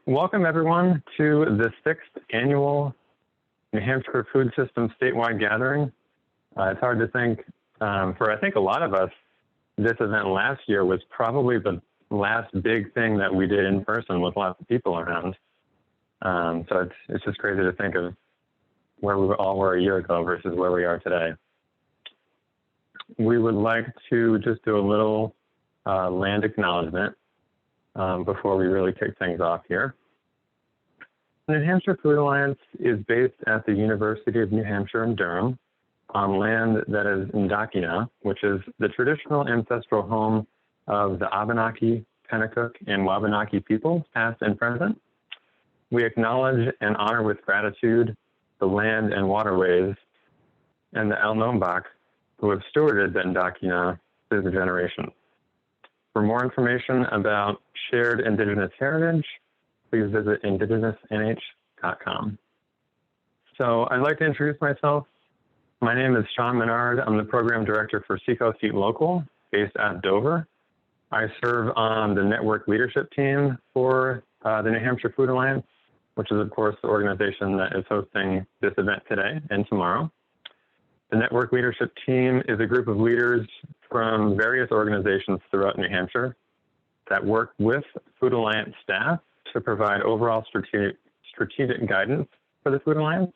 Welcome everyone to the 6th annual New Hampshire Food System statewide gathering. It's hard to think, for I think a lot of us, this event last year was probably the last big thing that we did in person with lots of people around. So it's just crazy to think of where we all were a year ago versus where we are today. We would like to just do a little land acknowledgement before we really kick things off here. The New Hampshire Food Alliance is based at the University of New Hampshire in Durham on land that is Ndakina, which is the traditional ancestral home of the Abenaki, Pennacook, and Wabanaki peoples, past and present. We acknowledge and honor with gratitude the land and waterways and the Alnombak who have stewarded the Ndakina through the generations. For more information about shared Indigenous heritage, please visit indigenousnh.com. So I'd like to introduce myself. My name is Sean Menard. I'm the program director for Seacoast Eat Local, based at Dover. I serve on the network leadership team for the New Hampshire Food Alliance, which is of course the organization that is hosting this event today and tomorrow. The network leadership team is a group of leaders from various organizations throughout New Hampshire that work with Food Alliance staff to provide overall strategic guidance for the Food Alliance.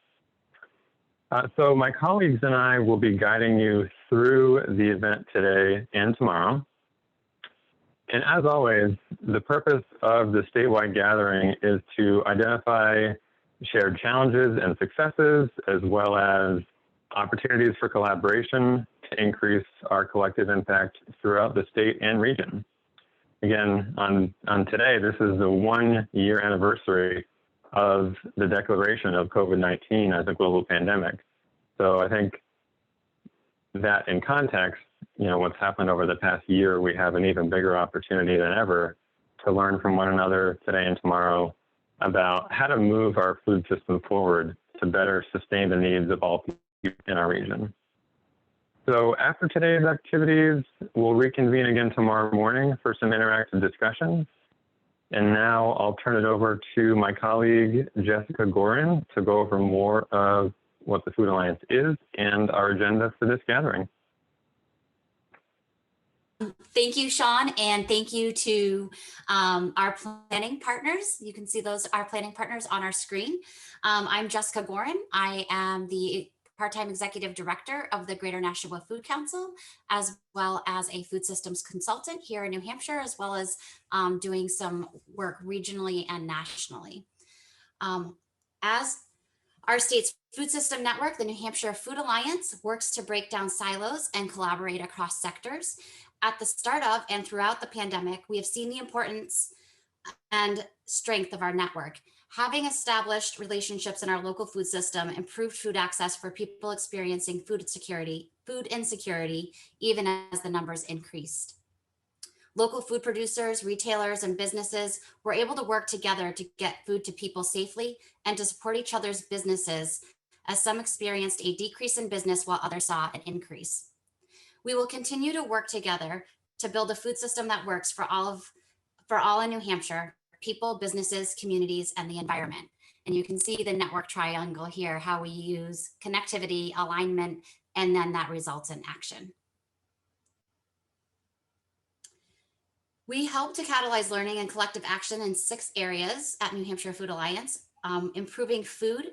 So my colleagues and I will be guiding you through the event today and tomorrow. And as always, the purpose of the statewide gathering is to identify shared challenges and successes, as well as opportunities for collaboration to increase our collective impact throughout the state and region. Again, on today, this is the 1-year anniversary of the declaration of COVID-19 as a global pandemic. So I think that in context, what's happened over the past year, we have an even bigger opportunity than ever to learn from one another today and tomorrow about how to move our food system forward to better sustain the needs of all people in our region. So after today's activities, we'll reconvene again tomorrow morning for some interactive discussions. And now I'll turn it over to my colleague, Jessica Gorin, to go over more of what the Food Alliance is and our agenda for this gathering. Thank you, Sean, and thank you to our planning partners. You can see those, our planning partners on our screen. I'm Jessica Gorin. I am the part-time executive director of the Greater Nashua Food Council, as well as a food systems consultant here in New Hampshire, as well as doing some work regionally and nationally. As our state's food system network, the New Hampshire Food Alliance works to break down silos and collaborate across sectors. At the start of and throughout the pandemic, we have seen the importance and strength of our network. Having established relationships in our local food system improved food access for people experiencing food insecurity, even as the numbers increased. Local food producers, retailers, and businesses were able to work together to get food to people safely and to support each other's businesses, as some experienced a decrease in business while others saw an increase. We will continue to work together to build a food system that works for all in New Hampshire, people, businesses, communities, and the environment. And you can see the network triangle here, how we use connectivity, alignment, and then that results in action. We help to catalyze learning and collective action in 6 areas at New Hampshire Food Alliance: improving food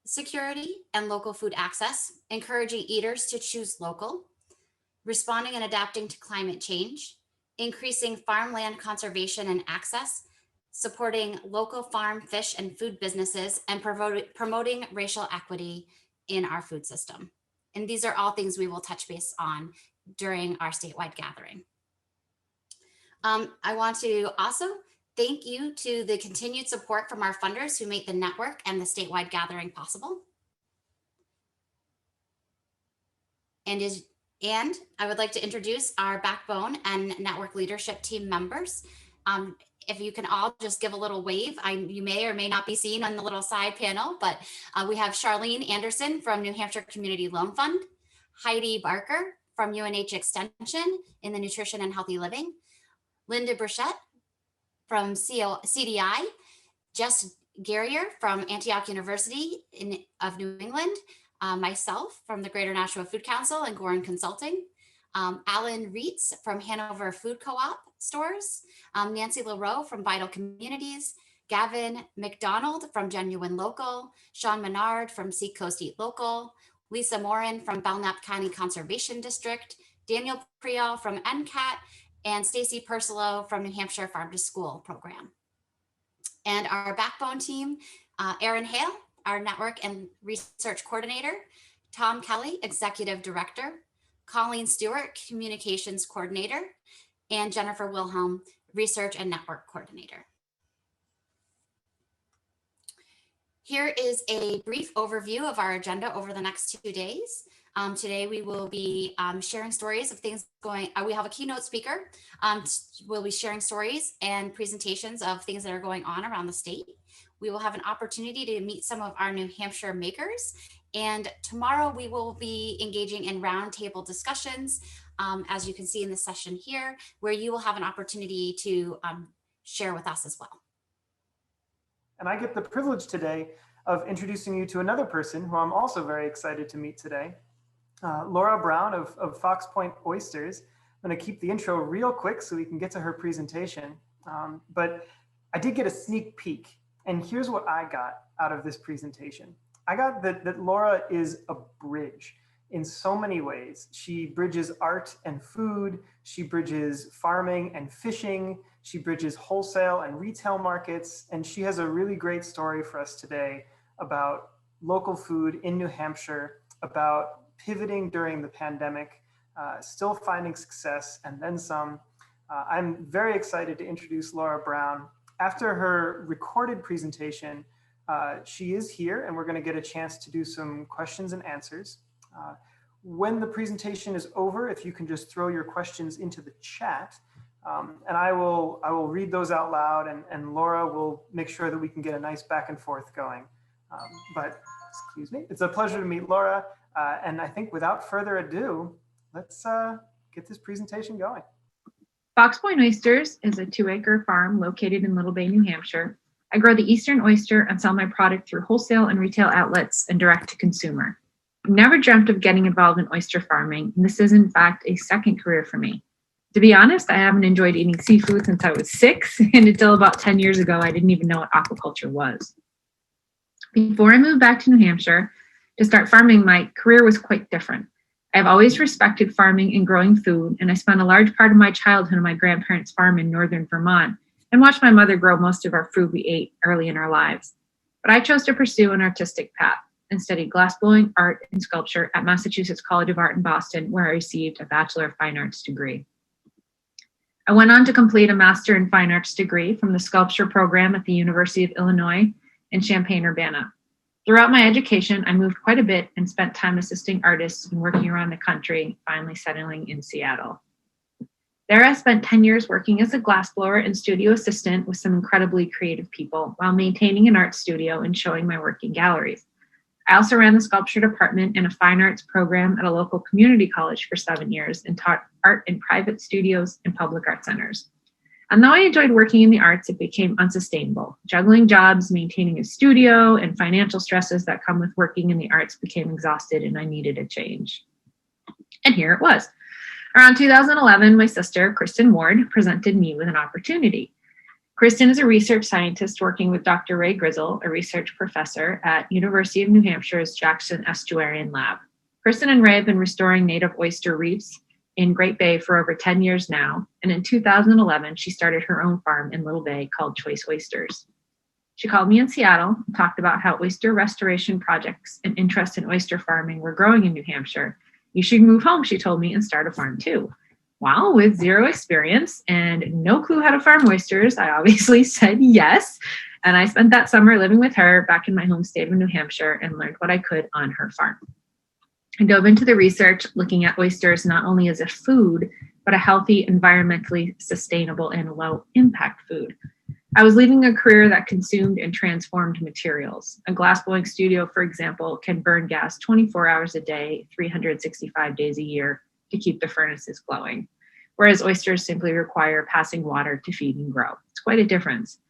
security and local food access, encouraging eaters to choose local, responding and adapting to climate change, increasing farmland conservation and access, supporting local farm, fish, and food businesses, and promoting racial equity in our food system. And these are all things we will touch base on during our statewide gathering. I want to also thank you to the continued support from our funders who make the network and the statewide gathering possible. And I would like to introduce our backbone and network leadership team members. If you can all just give a little wave, you may or may not be seen on the little side panel, but we have Charlene Anderson from New Hampshire Community Loan Fund, Heidi Barker from UNH Extension in the Nutrition and Healthy Living, Linda Burchett from CDI, Jess Garrier from Antioch University of New England, myself from the Greater Nashua Food Council and Gorin Consulting, Alan Reitz from Hanover Food Co-op Stores, Nancy LaRoe from Vital Communities, Gavin McDonald from Genuine Local, Sean Menard from Seacoast Eat Local, Lisa Morin from Belknap County Conservation District, Daniel Priol from NCAT, and Stacy Persilo from New Hampshire Farm to School program. And our backbone team, Erin Hale, our network and research coordinator, Tom Kelly, executive director, Colleen Stewart, communications coordinator, and Jennifer Wilhelm, research and network coordinator. Here is a brief overview of our agenda over the next 2 days. Today we will be sharing stories of things going, we have a keynote speaker. We'll be sharing stories and presentations of things that are going on around the state. We will have an opportunity to meet some of our New Hampshire makers. And tomorrow we will be engaging in roundtable discussions, as you can see in the session here, where you will have an opportunity to share with us as well. And I get the privilege today of introducing you to another person who I'm also very excited to meet today. Laura Brown of Fox Point Oysters. I'm going to keep the intro real quick so we can get to her presentation. But I did get a sneak peek, and here's what I got out of this presentation. I got that Laura is a bridge in so many ways. She bridges art and food. She bridges farming and fishing. She bridges wholesale and retail markets. And she has a really great story for us today about local food in New Hampshire, about pivoting during the pandemic, still finding success, and then some. I'm very excited to introduce Laura Brown. After her recorded presentation, she is here, and we're going to get a chance to do some questions and answers. When the presentation is over, if you can just throw your questions into the chat, and I will read those out loud, and Laura will make sure that we can get a nice back and forth going. But excuse me, it's a pleasure to meet Laura. And I think without further ado, let's get this presentation going. Fox Point Oysters is a 2-acre farm located in Little Bay, New Hampshire. I grow the eastern oyster and sell my product through wholesale and retail outlets and direct to consumer. I've never dreamt of getting involved in oyster farming, and this is in fact a second career for me. To be honest, I haven't enjoyed eating seafood since I was 6, and until about 10 years ago, I didn't even know what aquaculture was. Before I moved back to New Hampshire to start farming, my career was quite different. I've always respected farming and growing food, and I spent a large part of my childhood on my grandparents' farm in northern Vermont and watched my mother grow most of our food we ate early in our lives. But I chose to pursue an artistic path and studied glassblowing, art, and sculpture at Massachusetts College of Art in Boston, where I received a Bachelor of Fine Arts degree. I went on to complete a Master in Fine Arts degree from the sculpture program at the University of Illinois in Champaign-Urbana. Throughout my education, I moved quite a bit and spent time assisting artists and working around the country, finally settling in Seattle. There, I spent 10 years working as a glassblower and studio assistant with some incredibly creative people while maintaining an art studio and showing my work in galleries. I also ran the sculpture department in a fine arts program at a local community college for 7 years and taught art in private studios and public art centers. And though I enjoyed working in the arts, it became unsustainable. Juggling jobs, maintaining a studio, and financial stresses that come with working in the arts became exhausted, and I needed a change. And here it was. Around 2011, my sister, Kristen Ward, presented me with an opportunity. Kristen is a research scientist working with Dr. Ray Grizzle, a research professor at University of New Hampshire's Jackson Estuarian Lab. Kristen and Ray have been restoring native oyster reefs in Great Bay for over 10 years now, and in 2011, she started her own farm in Little Bay called Choice Oysters. She called me in Seattle and talked about how oyster restoration projects and interest in oyster farming were growing in New Hampshire. You should move home, she told me, and start a farm too. Well, with zero experience and no clue how to farm oysters, I obviously said yes, and I spent that summer living with her back in my home state of New Hampshire and learned what I could on her farm. I dove into the research, looking at oysters not only as a food, but a healthy, environmentally sustainable, and low-impact food. I was leading a career that consumed and transformed materials. A glassblowing studio, for example, can burn gas 24 hours a day, 365 days a year to keep the furnaces glowing, whereas oysters simply require passing water to feed and grow. It's quite a difference.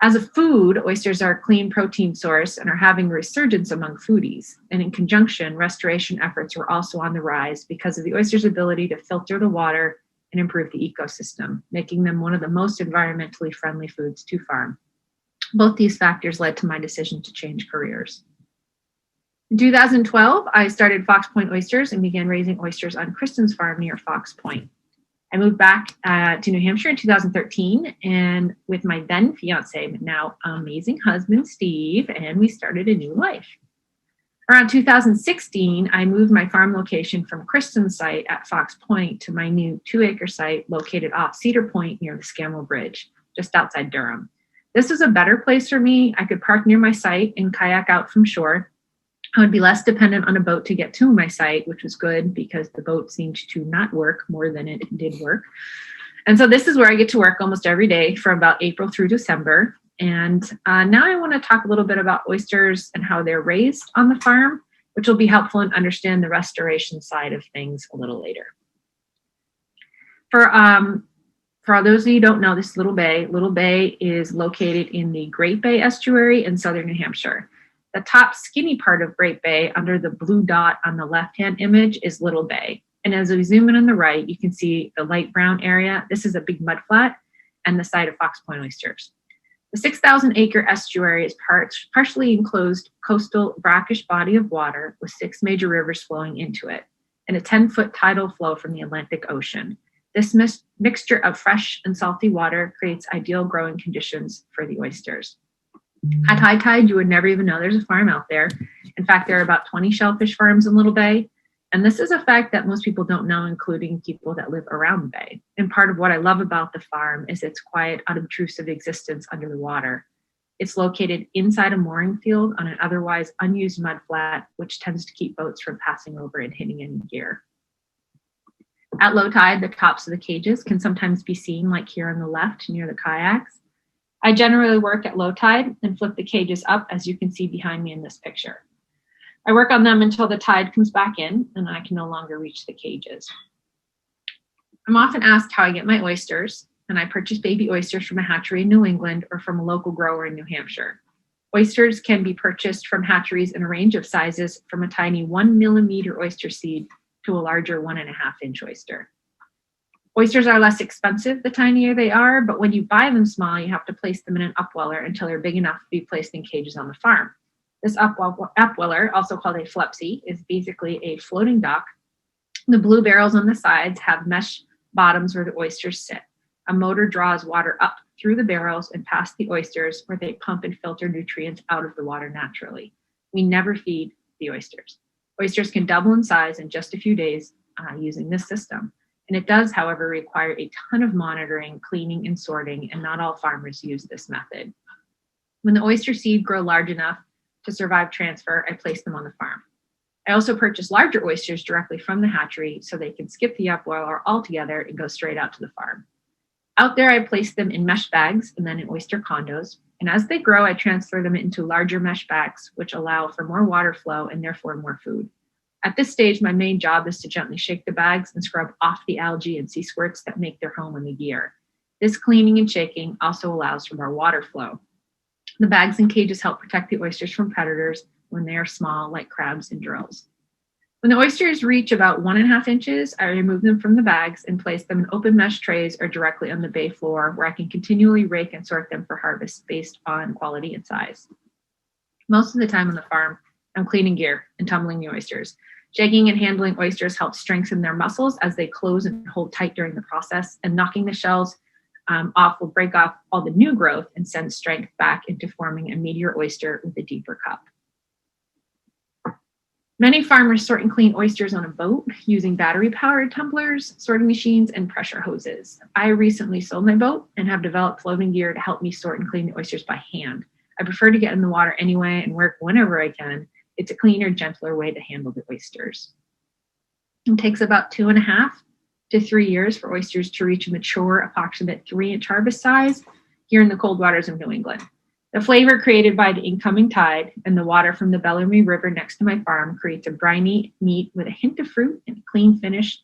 As a food, oysters are a clean protein source and are having a resurgence among foodies. And in conjunction, restoration efforts were also on the rise because of the oyster's ability to filter the water and improve the ecosystem, making them one of the most environmentally friendly foods to farm. Both these factors led to my decision to change careers. In 2012, I started Fox Point Oysters and began raising oysters on Kristen's farm near Fox Point. I moved back to New Hampshire in 2013 and with my then fiance, but now amazing husband, Steve, and we started a new life. Around 2016, I moved my farm location from Kristen's site at Fox Point to my new 2-acre site located off Cedar Point near the Scammell Bridge, just outside Durham. This was a better place for me. I could park near my site and kayak out from shore. I would be less dependent on a boat to get to my site, which was good because the boat seemed to not work more than it did work. And so this is where I get to work almost every day from about April through December. And now I want to talk a little bit about oysters and how they're raised on the farm, which will be helpful and understand the restoration side of things a little later. For those of you who don't know, this Little Bay is located in the Great Bay estuary in southern New Hampshire. The top skinny part of Great Bay under the blue dot on the left-hand image is Little Bay. And as we zoom in on the right, you can see the light brown area. This is a big mudflat and the site of Fox Point Oysters. The 6,000-acre estuary is partially enclosed coastal brackish body of water with 6 major rivers flowing into it and a 10-foot tidal flow from the Atlantic Ocean. This mixture of fresh and salty water creates ideal growing conditions for the oysters. At high tide, you would never even know there's a farm out there. In fact, there are about 20 shellfish farms in Little Bay. And this is a fact that most people don't know, including people that live around the bay. And part of what I love about the farm is its quiet, unobtrusive existence under the water. It's located inside a mooring field on an otherwise unused mudflat, which tends to keep boats from passing over and hitting any gear. At low tide, the tops of the cages can sometimes be seen, like here on the left near the kayaks. I generally work at low tide and flip the cages up, as you can see behind me in this picture. I work on them until the tide comes back in and I can no longer reach the cages. I'm often asked how I get my oysters, and I purchase baby oysters from a hatchery in New England or from a local grower in New Hampshire. Oysters can be purchased from hatcheries in a range of sizes, from a tiny 1 millimeter oyster seed to a larger 1.5-inch oyster. Oysters are less expensive the tinier they are, but when you buy them small, you have to place them in an upweller until they're big enough to be placed in cages on the farm. This upweller, also called a flepsy, is basically a floating dock. The blue barrels on the sides have mesh bottoms where the oysters sit. A motor draws water up through the barrels and past the oysters, where they pump and filter nutrients out of the water naturally. We never feed the oysters. Oysters can double in size in just a few days using this system. And it does, however, require a ton of monitoring, cleaning, and sorting, and not all farmers use this method. When the oyster seed grow large enough to survive transfer, I place them on the farm. I also purchase larger oysters directly from the hatchery so they can skip the upweller altogether and go straight out to the farm. Out there, I place them in mesh bags and then in oyster condos. And as they grow, I transfer them into larger mesh bags, which allow for more water flow and therefore more food. At this stage, my main job is to gently shake the bags and scrub off the algae and sea squirts that make their home in the gear. This cleaning and shaking also allows for more water flow. The bags and cages help protect the oysters from predators when they are small, like crabs and drills. When the oysters reach about 1.5 inches, I remove them from the bags and place them in open mesh trays or directly on the bay floor, where I can continually rake and sort them for harvest based on quality and size. Most of the time on the farm, I'm cleaning gear and tumbling the oysters. Shaking and handling oysters helps strengthen their muscles as they close and hold tight during the process, and knocking the shells off will break off all the new growth and send strength back into forming a meatier oyster with a deeper cup. Many farmers sort and clean oysters on a boat using battery-powered tumblers, sorting machines, and pressure hoses. I recently sold my boat and have developed floating gear to help me sort and clean the oysters by hand. I prefer to get in the water anyway and work whenever I can. It's a cleaner, gentler way to handle the oysters. It takes about 2.5 to 3 years for oysters to reach a mature, approximate 3-inch harvest size here in the cold waters of New England. The flavor created by the incoming tide and the water from the Bellarmine River next to my farm creates a briny meat with a hint of fruit and a clean finish,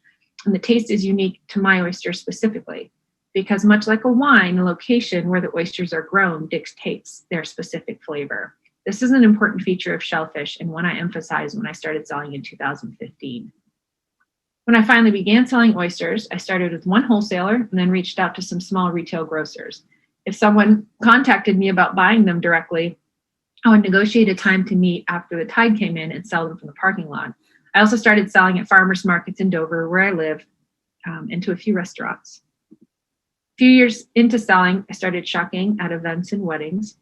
and the taste is unique to my oysters specifically. because much like a wine, the location where the oysters are grown dictates their specific flavor. This is an important feature of shellfish and one I emphasized when I started selling in 2015. When I finally began selling oysters, I started with one wholesaler and then reached out to some small retail grocers. If someone contacted me about buying them directly, I would negotiate a time to meet after the tide came in and sell them from the parking lot. I also started selling at farmers markets in Dover, where I live, and to a few restaurants. A few years into selling, I started shucking at events and weddings.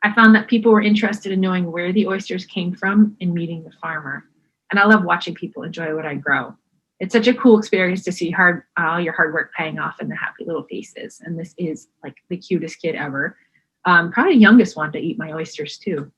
I found that people were interested in knowing where the oysters came from and meeting the farmer. And I love watching people enjoy what I grow. It's such a cool experience to see all your hard work paying off in the happy little faces. And this is like the cutest kid ever. Probably the youngest one to eat my oysters too.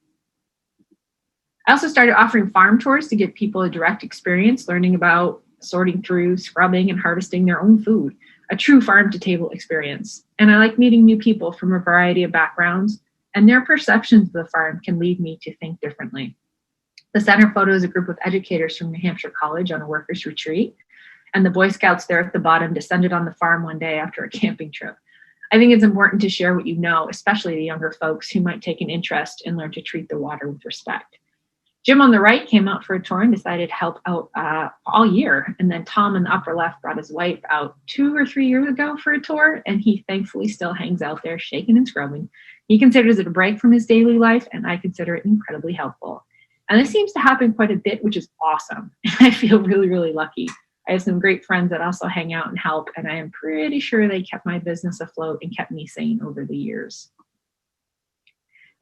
I also started offering farm tours to give people a direct experience, learning about sorting through, scrubbing, and harvesting their own food, a true farm-to-table experience. And I like meeting new people from a variety of backgrounds, and their perceptions of the farm can lead me to think differently. The center photo is a group of educators from New Hampshire College on a workers' retreat, and the Boy Scouts there at the bottom descended on the farm one day after a camping trip. I think it's important to share what you know, especially the younger folks who might take an interest and learn to treat the water with respect. Jim on the right came out for a tour and decided to help out all year. And then Tom in the upper left brought his wife out 2 or 3 years ago for a tour, and he thankfully still hangs out there shaking and scrubbing. He considers it a break from his daily life, and I consider it incredibly helpful. And this seems to happen quite a bit, which is awesome. And I feel really, really lucky. I have some great friends that also hang out and help, and I am pretty sure they kept my business afloat and kept me sane over the years.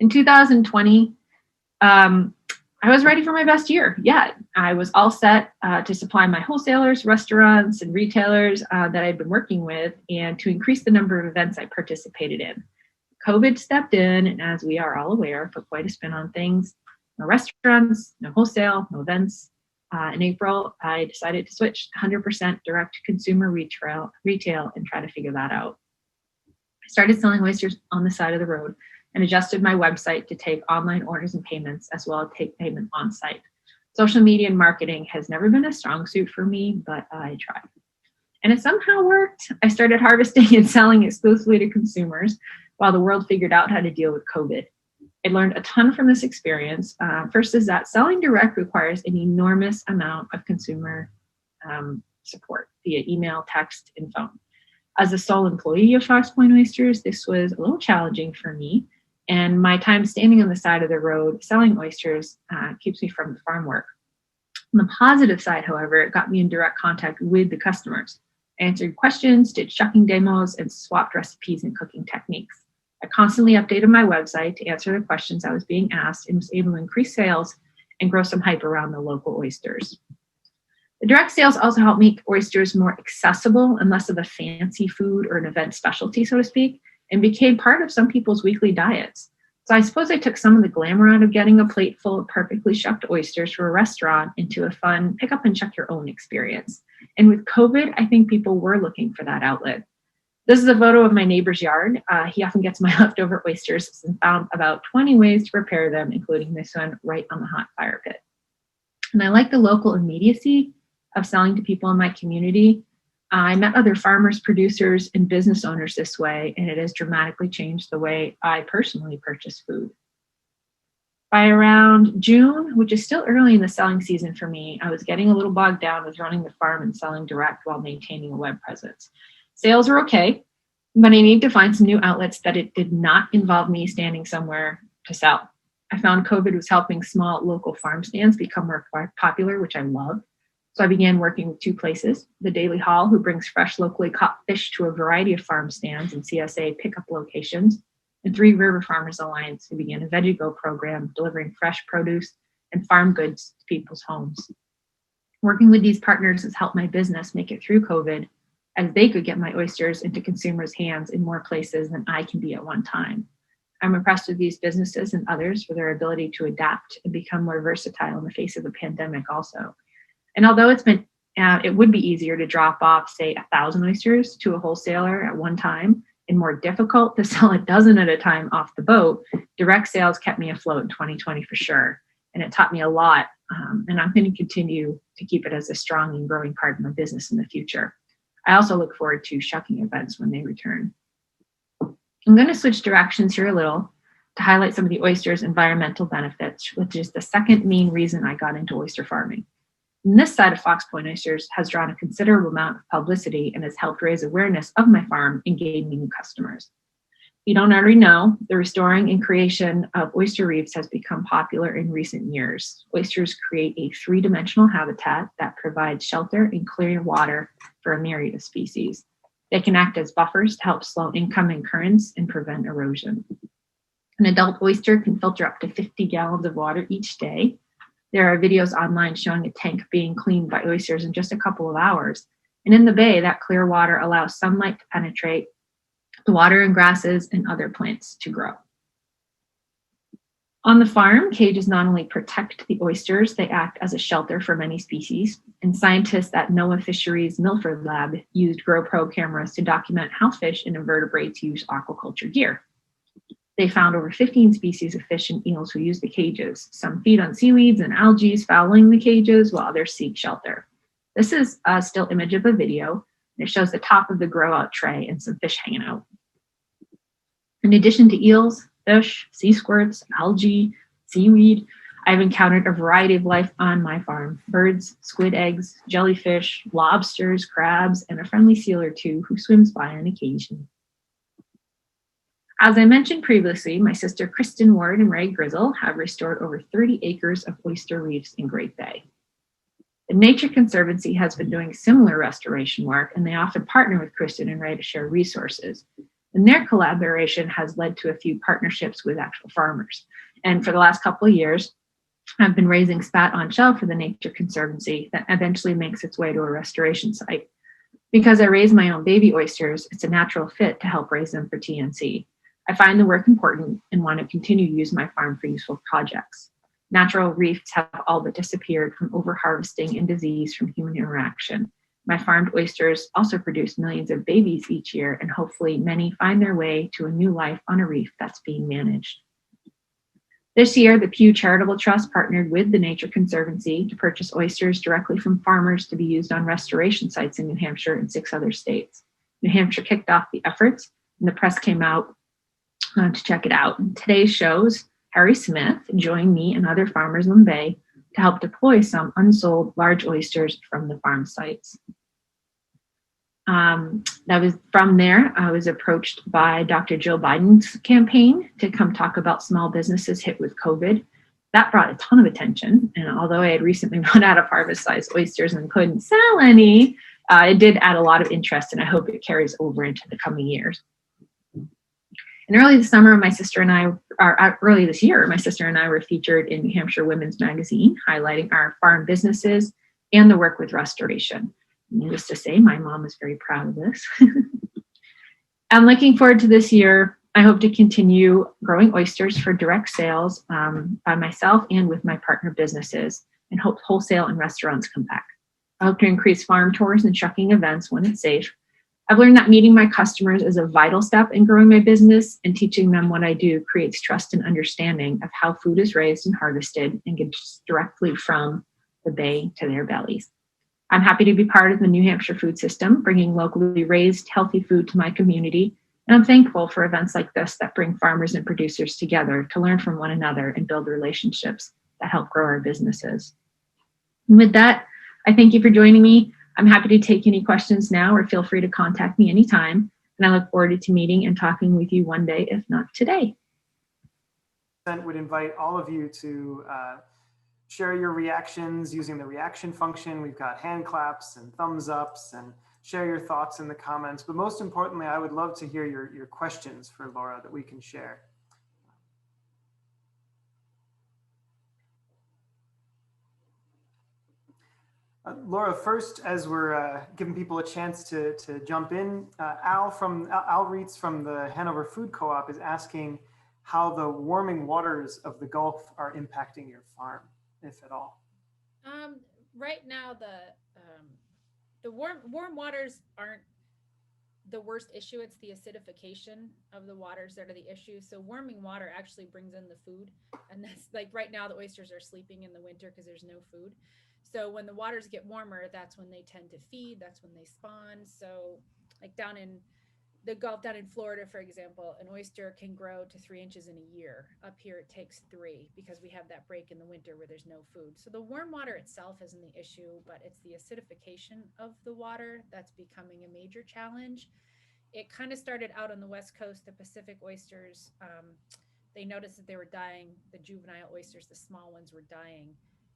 In 2020, I was ready for my best year yet. I was all set to supply my wholesalers, restaurants, and retailers that I'd been working with, and to increase the number of events I participated in. COVID stepped in, and as we are all aware, put quite a spin on things. No restaurants, no wholesale, no events. In April, I decided to switch 100% direct-to-consumer retail and try to figure that out. I started selling oysters on the side of the road and adjusted my website to take online orders and payments, as well as take payment on site. Social media and marketing has never been a strong suit for me, but I tried. And it somehow worked. I started harvesting and selling exclusively to consumers while the world figured out how to deal with COVID. I learned a ton from this experience. First is that selling direct requires an enormous amount of consumer support via email, text, and phone. As a sole employee of Fox Point Oysters, this was a little challenging for me. And my time standing on the side of the road selling oysters keeps me from the farm work. On the positive side, however, it got me in direct contact with the customers. I answered questions, did shucking demos, and swapped recipes and cooking techniques. I constantly updated my website to answer the questions I was being asked and was able to increase sales and grow some hype around the local oysters. The direct sales also helped make oysters more accessible and less of a fancy food or an event specialty, so to speak, and became part of some people's weekly diets. So I suppose I took some of the glamour out of getting a plate full of perfectly shucked oysters for a restaurant into a fun pick up and chuck your own experience. And with COVID, I think people were looking for that outlet. This is a photo of my neighbor's yard. He often gets my leftover oysters and found about 20 ways to prepare them, including this one right on the hot fire pit. And I like the local immediacy of selling to people in my community. I met other farmers, producers, and business owners this way, and it has dramatically changed the way I personally purchase food. By around June, which is still early in the selling season for me, I was getting a little bogged down with running the farm and selling direct while maintaining a web presence. Sales were okay, but I needed to find some new outlets that it did not involve me standing somewhere to sell. I found COVID was helping small local farm stands become more popular, which I love. So I began working with 2 places, the Daily Hall, who brings fresh locally caught fish to a variety of farm stands and CSA pickup locations, and 3 River Farmers Alliance, who began a VeggieGo program delivering fresh produce and farm goods to people's homes. Working with these partners has helped my business make it through COVID, as they could get my oysters into consumers' hands in more places than I can be at one time. I'm impressed with these businesses and others for their ability to adapt and become more versatile in the face of the pandemic also. And although it would be easier to drop off, say, 1,000 oysters to a wholesaler at one time and more difficult to sell a dozen at a time off the boat, direct sales kept me afloat in 2020 for sure. And it taught me a lot. And I'm going to continue to keep it as a strong and growing part of my business in the future. I also look forward to shucking events when they return. I'm going to switch directions here a little to highlight some of the oyster's environmental benefits, which is the second main reason I got into oyster farming. And this side of Fox Point Oysters has drawn a considerable amount of publicity and has helped raise awareness of my farm and gain me new customers. If you don't already know, the restoring and creation of oyster reefs has become popular in recent years. Oysters create a three-dimensional habitat that provides shelter and clear water for a myriad of species. They can act as buffers to help slow incoming currents and prevent erosion. An adult oyster can filter up to 50 gallons of water each day. There are videos online showing a tank being cleaned by oysters in just a couple of hours. And in the bay, that clear water allows sunlight to penetrate the water and grasses and other plants to grow. On the farm, cages not only protect the oysters, they act as a shelter for many species. And scientists at NOAA Fisheries Milford Lab used GoPro cameras to document how fish and invertebrates use aquaculture gear. They found over 15 species of fish and eels who use the cages. Some feed on seaweeds and algae fouling the cages, while others seek shelter. This is a still image of a video. And it shows the top of the grow out tray and some fish hanging out. In addition to eels, fish, sea squirts, algae, seaweed, I've encountered a variety of life on my farm: birds, squid eggs, jellyfish, lobsters, crabs, and a friendly seal or two who swims by on occasion. As I mentioned previously, my sister Kristen Ward and Ray Grizzle have restored over 30 acres of oyster reefs in Great Bay. The Nature Conservancy has been doing similar restoration work, and they often partner with Kristen and Ray to share resources. And their collaboration has led to a few partnerships with actual farmers. And for the last couple of years, I've been raising spat on shell for the Nature Conservancy that eventually makes its way to a restoration site. Because I raise my own baby oysters, it's a natural fit to help raise them for TNC. I find the work important and want to continue to use my farm for useful projects. Natural reefs have all but disappeared from overharvesting and disease from human interaction. My farmed oysters also produce millions of babies each year, and hopefully many find their way to a new life on a reef that's being managed. This year, the Pew Charitable Trust partnered with the Nature Conservancy to purchase oysters directly from farmers to be used on restoration sites in New Hampshire and 6 other states. New Hampshire kicked off the efforts, and the press came out to check it out. And today's shows, Harry Smith joined me and other farmers in the Bay to help deploy some unsold large oysters from the farm sites. That was from there, I was approached by Dr. Joe Biden's campaign to come talk about small businesses hit with COVID. That brought a ton of attention. And although I had recently run out of harvest-sized oysters and couldn't sell any, it did add a lot of interest, and I hope it carries over into the coming years. And early this year, my sister and I were featured in New Hampshire Women's Magazine, highlighting our farm businesses and the work with restoration. Needless to say, my mom is very proud of this. I'm looking forward to this year. I hope to continue growing oysters for direct sales by myself and with my partner businesses, and hope wholesale and restaurants come back. I hope to increase farm tours and shucking events when it's safe. I've learned that meeting my customers is a vital step in growing my business, and teaching them what I do creates trust and understanding of how food is raised and harvested and gets directly from the bay to their bellies. I'm happy to be part of the New Hampshire food system, bringing locally raised, healthy food to my community. And I'm thankful for events like this that bring farmers and producers together to learn from one another and build relationships that help grow our businesses. And with that, I thank you for joining me. I'm happy to take any questions now, or feel free to contact me anytime. And I look forward to meeting and talking with you one day, if not today. I would invite all of you to share your reactions using the reaction function. We've got hand claps and thumbs ups, and share your thoughts in the comments. But most importantly, I would love to hear your questions for Laura that we can share. Laura, first, as we're giving people a chance to jump in, Al Reitz from the Hanover Food Co-op is asking how the warming waters of the Gulf are impacting your farm, if at all. Right now, the warm waters aren't the worst issue. It's the acidification of the waters that are the issue. So warming water actually brings in the food, and that's like right now the oysters are sleeping in the winter because there's no food. So when the waters get warmer, that's when they tend to feed, that's when they spawn. So like down in the Gulf, down in Florida, for example, an oyster can grow to 3 inches in a year. Up here, it takes 3 because we have that break in the winter where there's no food. So the warm water itself isn't the issue, but it's the acidification of the water that's becoming a major challenge. It kind of started out on the West Coast, the Pacific oysters. They noticed that they were dying. The juvenile oysters, the small ones, were dying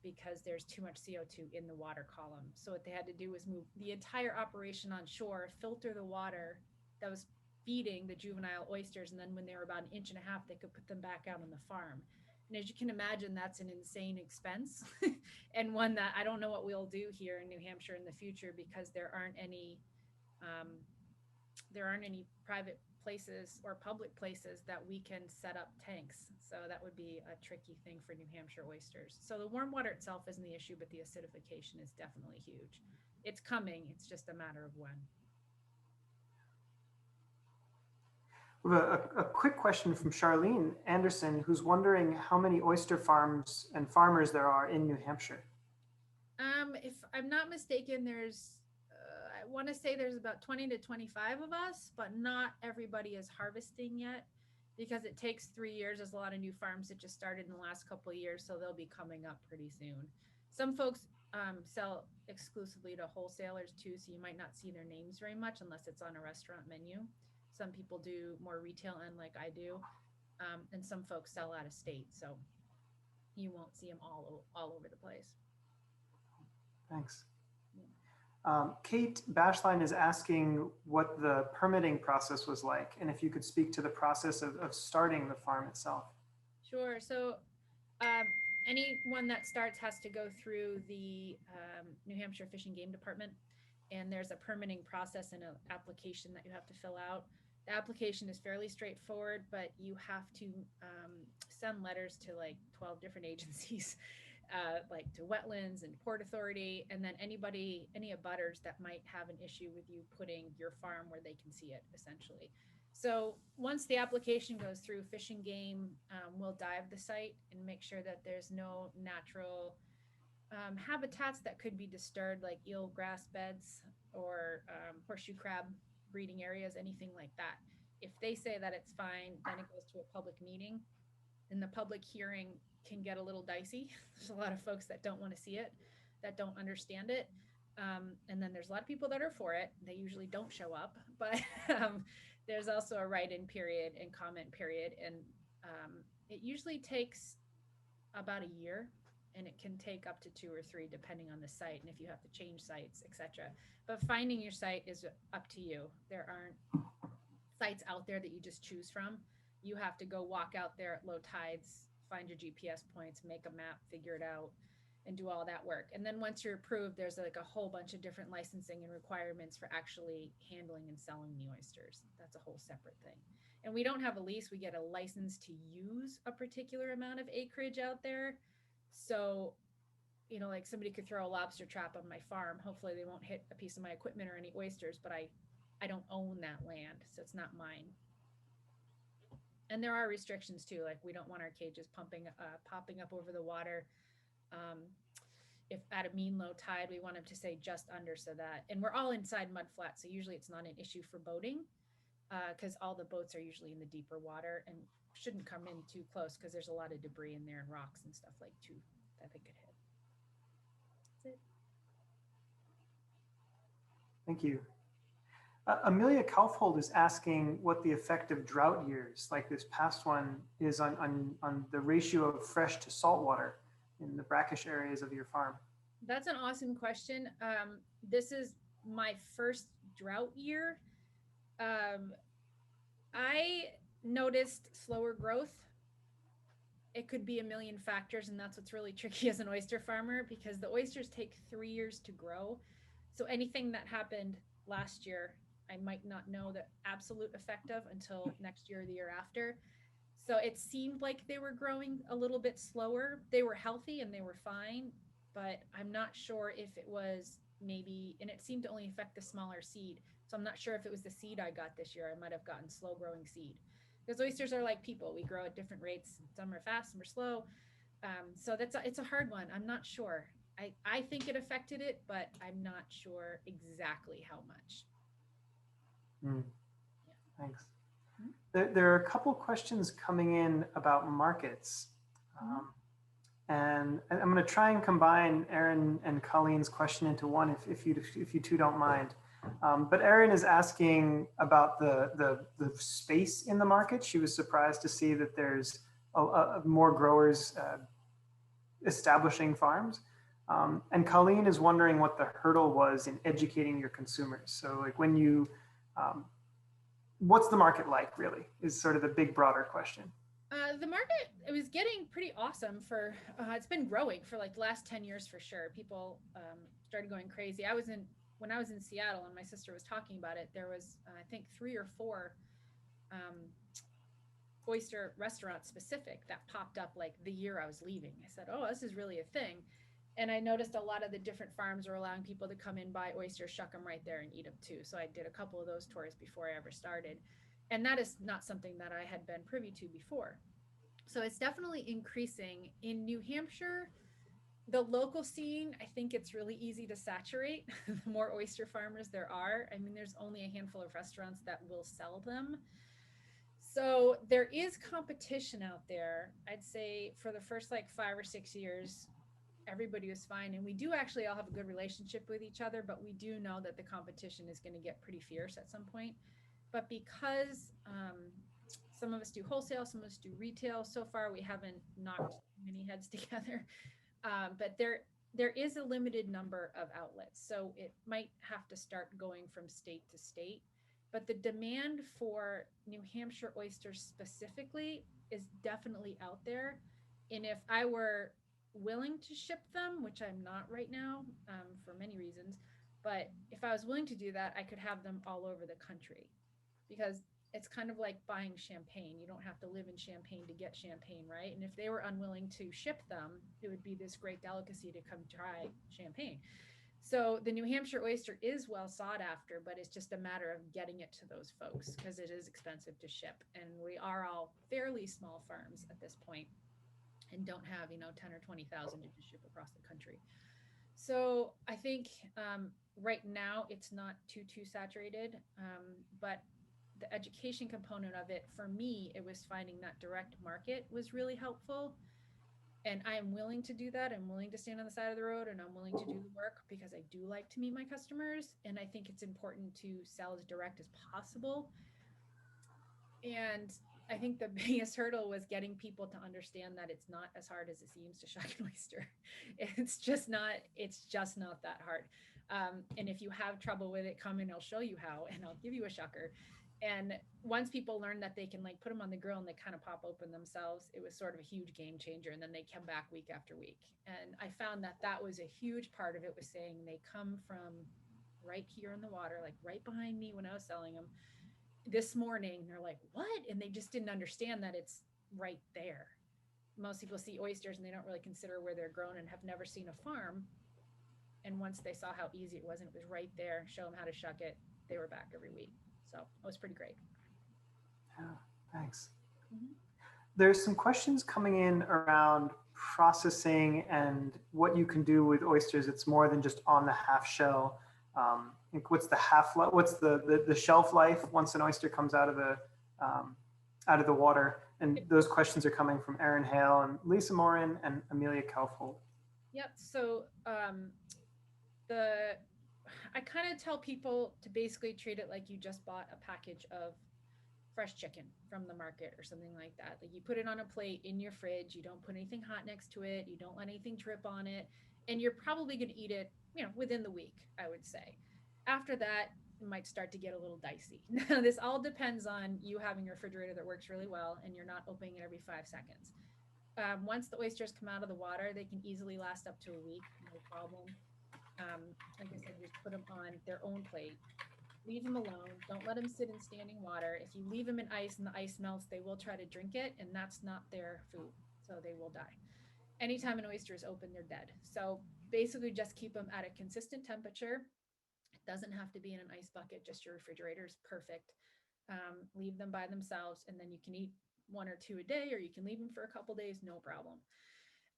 because there's too much CO2 in the water column. So what they had to do was move the entire operation on shore, filter the water that was feeding the juvenile oysters, and then when they were about 1.5 inches, they could put them back out on the farm. And as you can imagine, that's an insane expense and one that I don't know what we'll do here in New Hampshire in the future, because there aren't any private places or public places that we can set up tanks. So that would be a tricky thing for New Hampshire oysters. So the warm water itself isn't the issue, but the acidification is definitely huge. It's coming. It's just a matter of when. We have a quick question from Charlene Anderson, who's wondering how many oyster farms and farmers there are in New Hampshire. If I'm not mistaken, there's, I want to say there's about 20 to 25 of us, but not everybody is harvesting yet because it takes 3 years. There's a lot of new farms that just started in the last couple of years, so they'll be coming up pretty soon. Some folks sell exclusively to wholesalers too, so you might not see their names very much unless it's on a restaurant menu. Some people do more retail end like I do, and some folks sell out of state, so you won't see them all over the place. Thanks. Kate Bashline is asking what the permitting process was like, and if you could speak to the process of starting the farm itself. Sure. So anyone that starts has to go through the New Hampshire Fish and Game Department, and there's a permitting process and an application that you have to fill out. The application is fairly straightforward, but you have to send letters to like 12 different agencies, like to wetlands and Port Authority, and then any abutters that might have an issue with you putting your farm where they can see it, essentially. So once the application goes through, Fish and Game will dive the site and make sure that there's no natural habitats that could be disturbed, like eel grass beds or horseshoe crab breeding areas, anything like that. If they say that it's fine, then it goes to a public meeting, and the public hearing can get a little dicey. There's a lot of folks that don't want to see it, that don't understand it. And then there's a lot of people that are for it. They usually don't show up, but there's also a write-in period and comment period. And it usually takes about a year, and it can take up to 2 or 3 depending on the site and if you have to change sites, etc. But finding your site is up to you. There aren't sites out there that you just choose from. You have to go walk out there at low tides, find your GPS points, make a map, figure it out, and do all that work. And then once you're approved, there's like a whole bunch of different licensing and requirements for actually handling and selling the oysters. That's a whole separate thing. And we don't have a lease. We get a license to use a particular amount of acreage out there. So, you know, like somebody could throw a lobster trap on my farm. Hopefully they won't hit a piece of my equipment or any oysters, but I don't own that land, so it's not mine. And there are restrictions too, like we don't want our cages popping up over the water. If at a mean low tide, we want them to stay just under, so that, and we're all inside mud flats, so usually it's not an issue for boating, because all the boats are usually in the deeper water and shouldn't come in too close because there's a lot of debris in there and rocks and stuff like too that they could hit. That's it. Thank you. Amelia Kaufhold is asking what the effect of drought years like this past one is on the ratio of fresh to salt water in the brackish areas of your farm. That's an awesome question. This is my first drought year. I noticed slower growth. It could be a million factors, and that's what's really tricky as an oyster farmer, because the oysters take 3 years to grow. So anything that happened last year, I might not know the absolute effect of until next year or the year after. So it seemed like they were growing a little bit slower. They were healthy and they were fine, but I'm not sure if it was maybe, and it seemed to only affect the smaller seed. So I'm not sure if it was the seed I got this year. I might have gotten slow growing seed, because oysters are like people. We grow at different rates. Some are fast, some are slow. So it's a hard one. I'm not sure. I think it affected it, but I'm not sure exactly how much. Thanks. Mhm. There are a couple questions coming in about markets. And I'm going to try and combine Erin and Colleen's question into one, if you two don't mind. But Erin is asking about the space in the market. She was surprised to see that there's more growers establishing farms. And Colleen is wondering what the hurdle was in educating your consumers. So like when you, what's the market like really is sort of the big broader question. The market, it was getting pretty awesome for, it's been growing for like the last 10 years for sure. People started going crazy. When I was in Seattle and my sister was talking about it, there was, I think 3 or 4 oyster restaurants specific that popped up like the year I was leaving. I said, oh, this is really a thing. And I noticed a lot of the different farms are allowing people to come in, buy oysters, shuck them right there and eat them too. So I did a couple of those tours before I ever started. And that is not something that I had been privy to before. So it's definitely increasing. In New Hampshire, the local scene, I think it's really easy to saturate. The more oyster farmers there are, I mean, there's only a handful of restaurants that will sell them. So there is competition out there. I'd say for the first like 5 or 6 years, everybody was fine. And we do actually all have a good relationship with each other, but we do know that the competition is going to get pretty fierce at some point. But because some of us do wholesale, some of us do retail, so far we haven't knocked many heads together. But there is a limited number of outlets. So it might have to start going from state to state. But the demand for New Hampshire oysters specifically is definitely out there. And if I were willing to ship them, which I'm not right now for many reasons, but if I was willing to do that, I could have them all over the country, because it's kind of like buying champagne. You don't have to live in Champagne to get champagne, right? And if they were unwilling to ship them, it would be this great delicacy to come try champagne. So the New Hampshire oyster is well sought after, but it's just a matter of getting it to those folks because it is expensive to ship. And we are all fairly small farms at this point and don't have, 10 or 20,000 to ship across the country. So I think right now it's not too saturated, but the education component of it, for me, it was finding that direct market was really helpful. And I am willing to do that. I'm willing to stand on the side of the road and I'm willing to do the work because I do like to meet my customers. And I think it's important to sell as direct as possible. And I think the biggest hurdle was getting people to understand that it's not as hard as it seems to shuck an oyster. It's just not that hard. And if you have trouble with it, come and I'll show you how, and I'll give you a shucker. And once people learn that they can like put them on the grill and they kind of pop open themselves, it was sort of a huge game changer. And then they come back week after week. And I found that was a huge part of it, was saying they come from right here in the water, like right behind me when I was selling them. This morning, they're like, what? And they just didn't understand that it's right there. Most people see oysters and they don't really consider where they're grown and have never seen a farm. And once they saw how easy it was and it was right there, show them how to shuck it, they were back every week. So it was pretty great. Yeah, thanks. Mm-hmm. There's some questions coming in around processing and what you can do with oysters. It's more than just on the half shell. What's the half-life? What's the shelf life once an oyster comes out of the water? And those questions are coming from Erin Hale and Lisa Morin and Amelia Kaufhold. Yep. So I kind of tell people to basically treat it like you just bought a package of fresh chicken from the market or something like that. Like you put it on a plate in your fridge, you don't put anything hot next to it, you don't let anything drip on it, and you're probably going to eat it, within the week, I would say. After that, it might start to get a little dicey. Now, this all depends on you having a refrigerator that works really well and you're not opening it every 5 seconds. Once the oysters come out of the water, they can easily last up to a week, no problem. Like I said, just put them on their own plate. Leave them alone. Don't let them sit in standing water. If you leave them in ice and the ice melts, they will try to drink it, and that's not their food, so they will die. Anytime an oyster is open, they're dead. So basically just keep them at a consistent temperature. It doesn't have to be in an ice bucket, just your refrigerator is perfect. Leave them by themselves, and then you can eat 1 or 2 a day, or you can leave them for a couple days, no problem.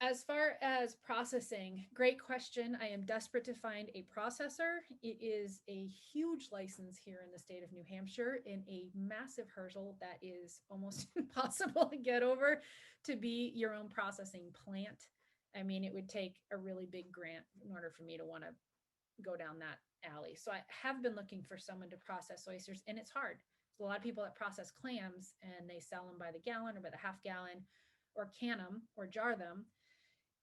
As far as processing, great question. I am desperate to find a processor. It is a huge license here in the state of New Hampshire and a massive hurdle that is almost impossible to get over to be your own processing plant. I mean, it would take a really big grant in order for me to want to go down that alley. So I have been looking for someone to process oysters, and it's hard. There's a lot of people that process clams and they sell them by the gallon or by the half gallon or can them or jar them.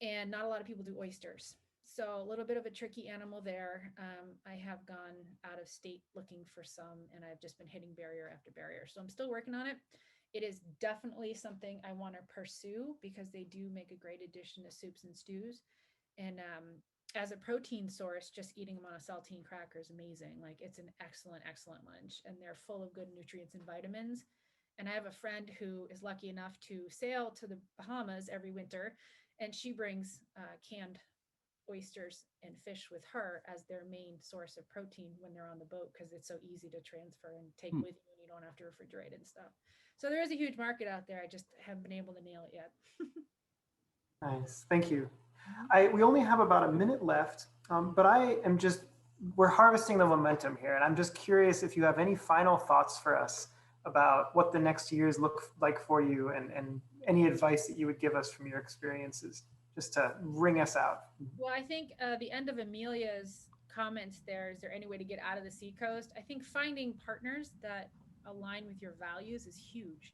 And not a lot of people do oysters. So a little bit of a tricky animal there. I have gone out of state looking for some, and I've just been hitting barrier after barrier. So I'm still working on it. It is definitely something I want to pursue because they do make a great addition to soups and stews. And as a protein source, just eating them on a saltine cracker is amazing. Like it's an excellent, excellent lunch, and they're full of good nutrients and vitamins. And I have a friend who is lucky enough to sail to the Bahamas every winter, and she brings canned oysters and fish with her as their main source of protein when they're on the boat because it's so easy to transfer and take with you and you don't have to refrigerate and stuff. So there is a huge market out there. I just haven't been able to nail it yet. Nice, thank you. We only have about a minute left, but we're harvesting the momentum here, and I'm just curious if you have any final thoughts for us about what the next years look like for you and any advice that you would give us from your experiences, just to ring us out. Well, I think the end of Amelia's comments there, is there any way to get out of the seacoast? I think finding partners that align with your values is huge.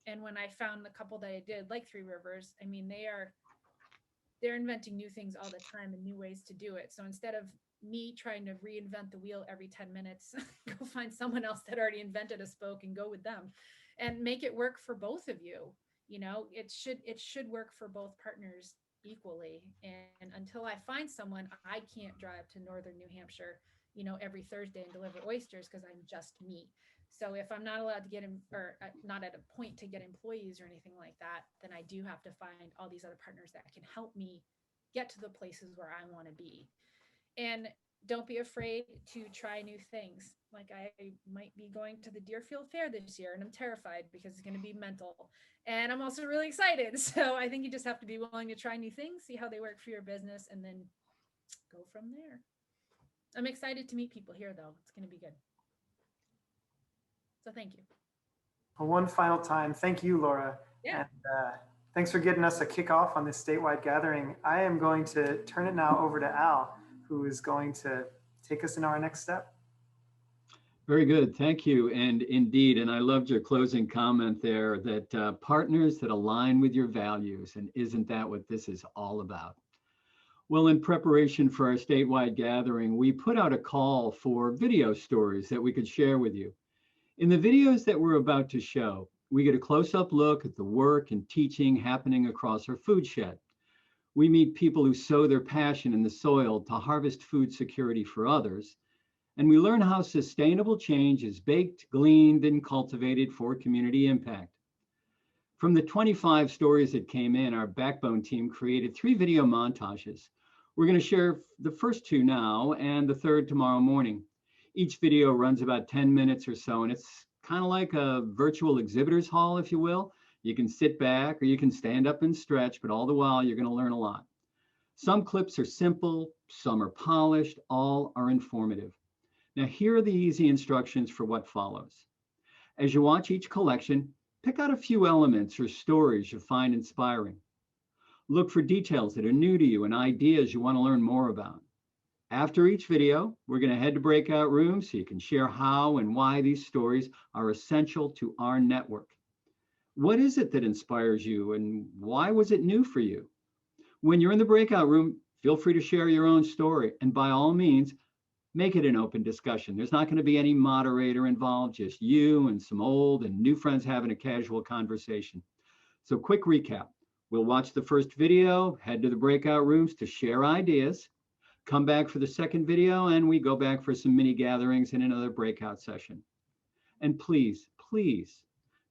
And when I found the couple that I did, like Three Rivers, I mean, they're inventing new things all the time and new ways to do it. So instead of me trying to reinvent the wheel every 10 minutes, go find someone else that already invented a spoke and go with them and make it work for both of you. You know, it should work for both partners equally. And until I find someone, I can't drive to northern New Hampshire, you know, every Thursday and deliver oysters because I'm just me. So if I'm not allowed to get in, or not at a point to get employees or anything like that, then I do have to find all these other partners that can help me get to the places where I want to be. And don't be afraid to try new things. Like I might be going to the Deerfield Fair this year and I'm terrified because it's going to be mental. And I'm also really excited. So I think you just have to be willing to try new things, see how they work for your business, and then go from there. I'm excited to meet people here though. It's going to be good. So thank you. Well, one final time, thank you, Laura. Yeah. And thanks for getting us a kickoff on this statewide gathering. I am going to turn it now over to Al, who is going to take us into our next step. Very good, thank you. And indeed, and I loved your closing comment there that partners that align with your values, and isn't that what this is all about? Well, in preparation for our statewide gathering, we put out a call for video stories that we could share with you. In the videos that we're about to show, we get a close-up look at the work and teaching happening across our food shed. We meet people who sow their passion in the soil to harvest food security for others. And we learn how sustainable change is baked, gleaned, and cultivated for community impact. From the 25 stories that came in, our Backbone team created 3 video montages. We're going to share the first 2 now and the third tomorrow morning. Each video runs about 10 minutes or so, and it's kind of like a virtual exhibitors hall, if you will. You can sit back or you can stand up and stretch, but all the while you're going to learn a lot. Some clips are simple, some are polished, all are informative. Now, here are the easy instructions for what follows. As you watch each collection, pick out a few elements or stories you find inspiring. Look for details that are new to you and ideas you want to learn more about. After each video, we're going to head to Breakout Rooms so you can share how and why these stories are essential to our network. What is it that inspires you and why was it new for you? When you're in the breakout room, feel free to share your own story, and by all means, make it an open discussion. There's not going to be any moderator involved, just you and some old and new friends having a casual conversation. So quick recap. We'll watch the first video, head to the breakout rooms to share ideas, come back for the second video, and we go back for some mini gatherings and another breakout session. And please, please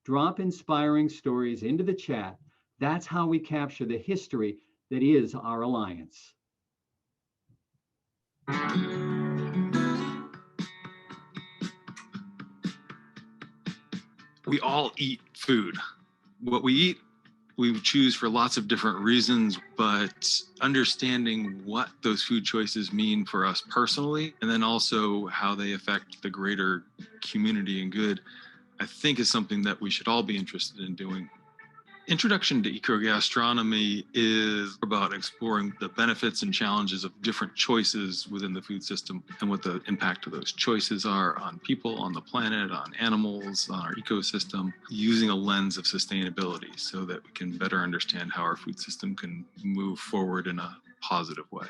drop inspiring stories into the chat. That's how we capture the history that is our alliance. We all eat food. What we eat We choose for lots of different reasons, but understanding what those food choices mean for us personally, and then also how they affect the greater community and good, I think is something that we should all be interested in doing. Introduction to Ecogastronomy is about exploring the benefits and challenges of different choices within the food system and what the impact of those choices are on people, on the planet, on animals, on our ecosystem, using a lens of sustainability so that we can better understand how our food system can move forward in a positive way.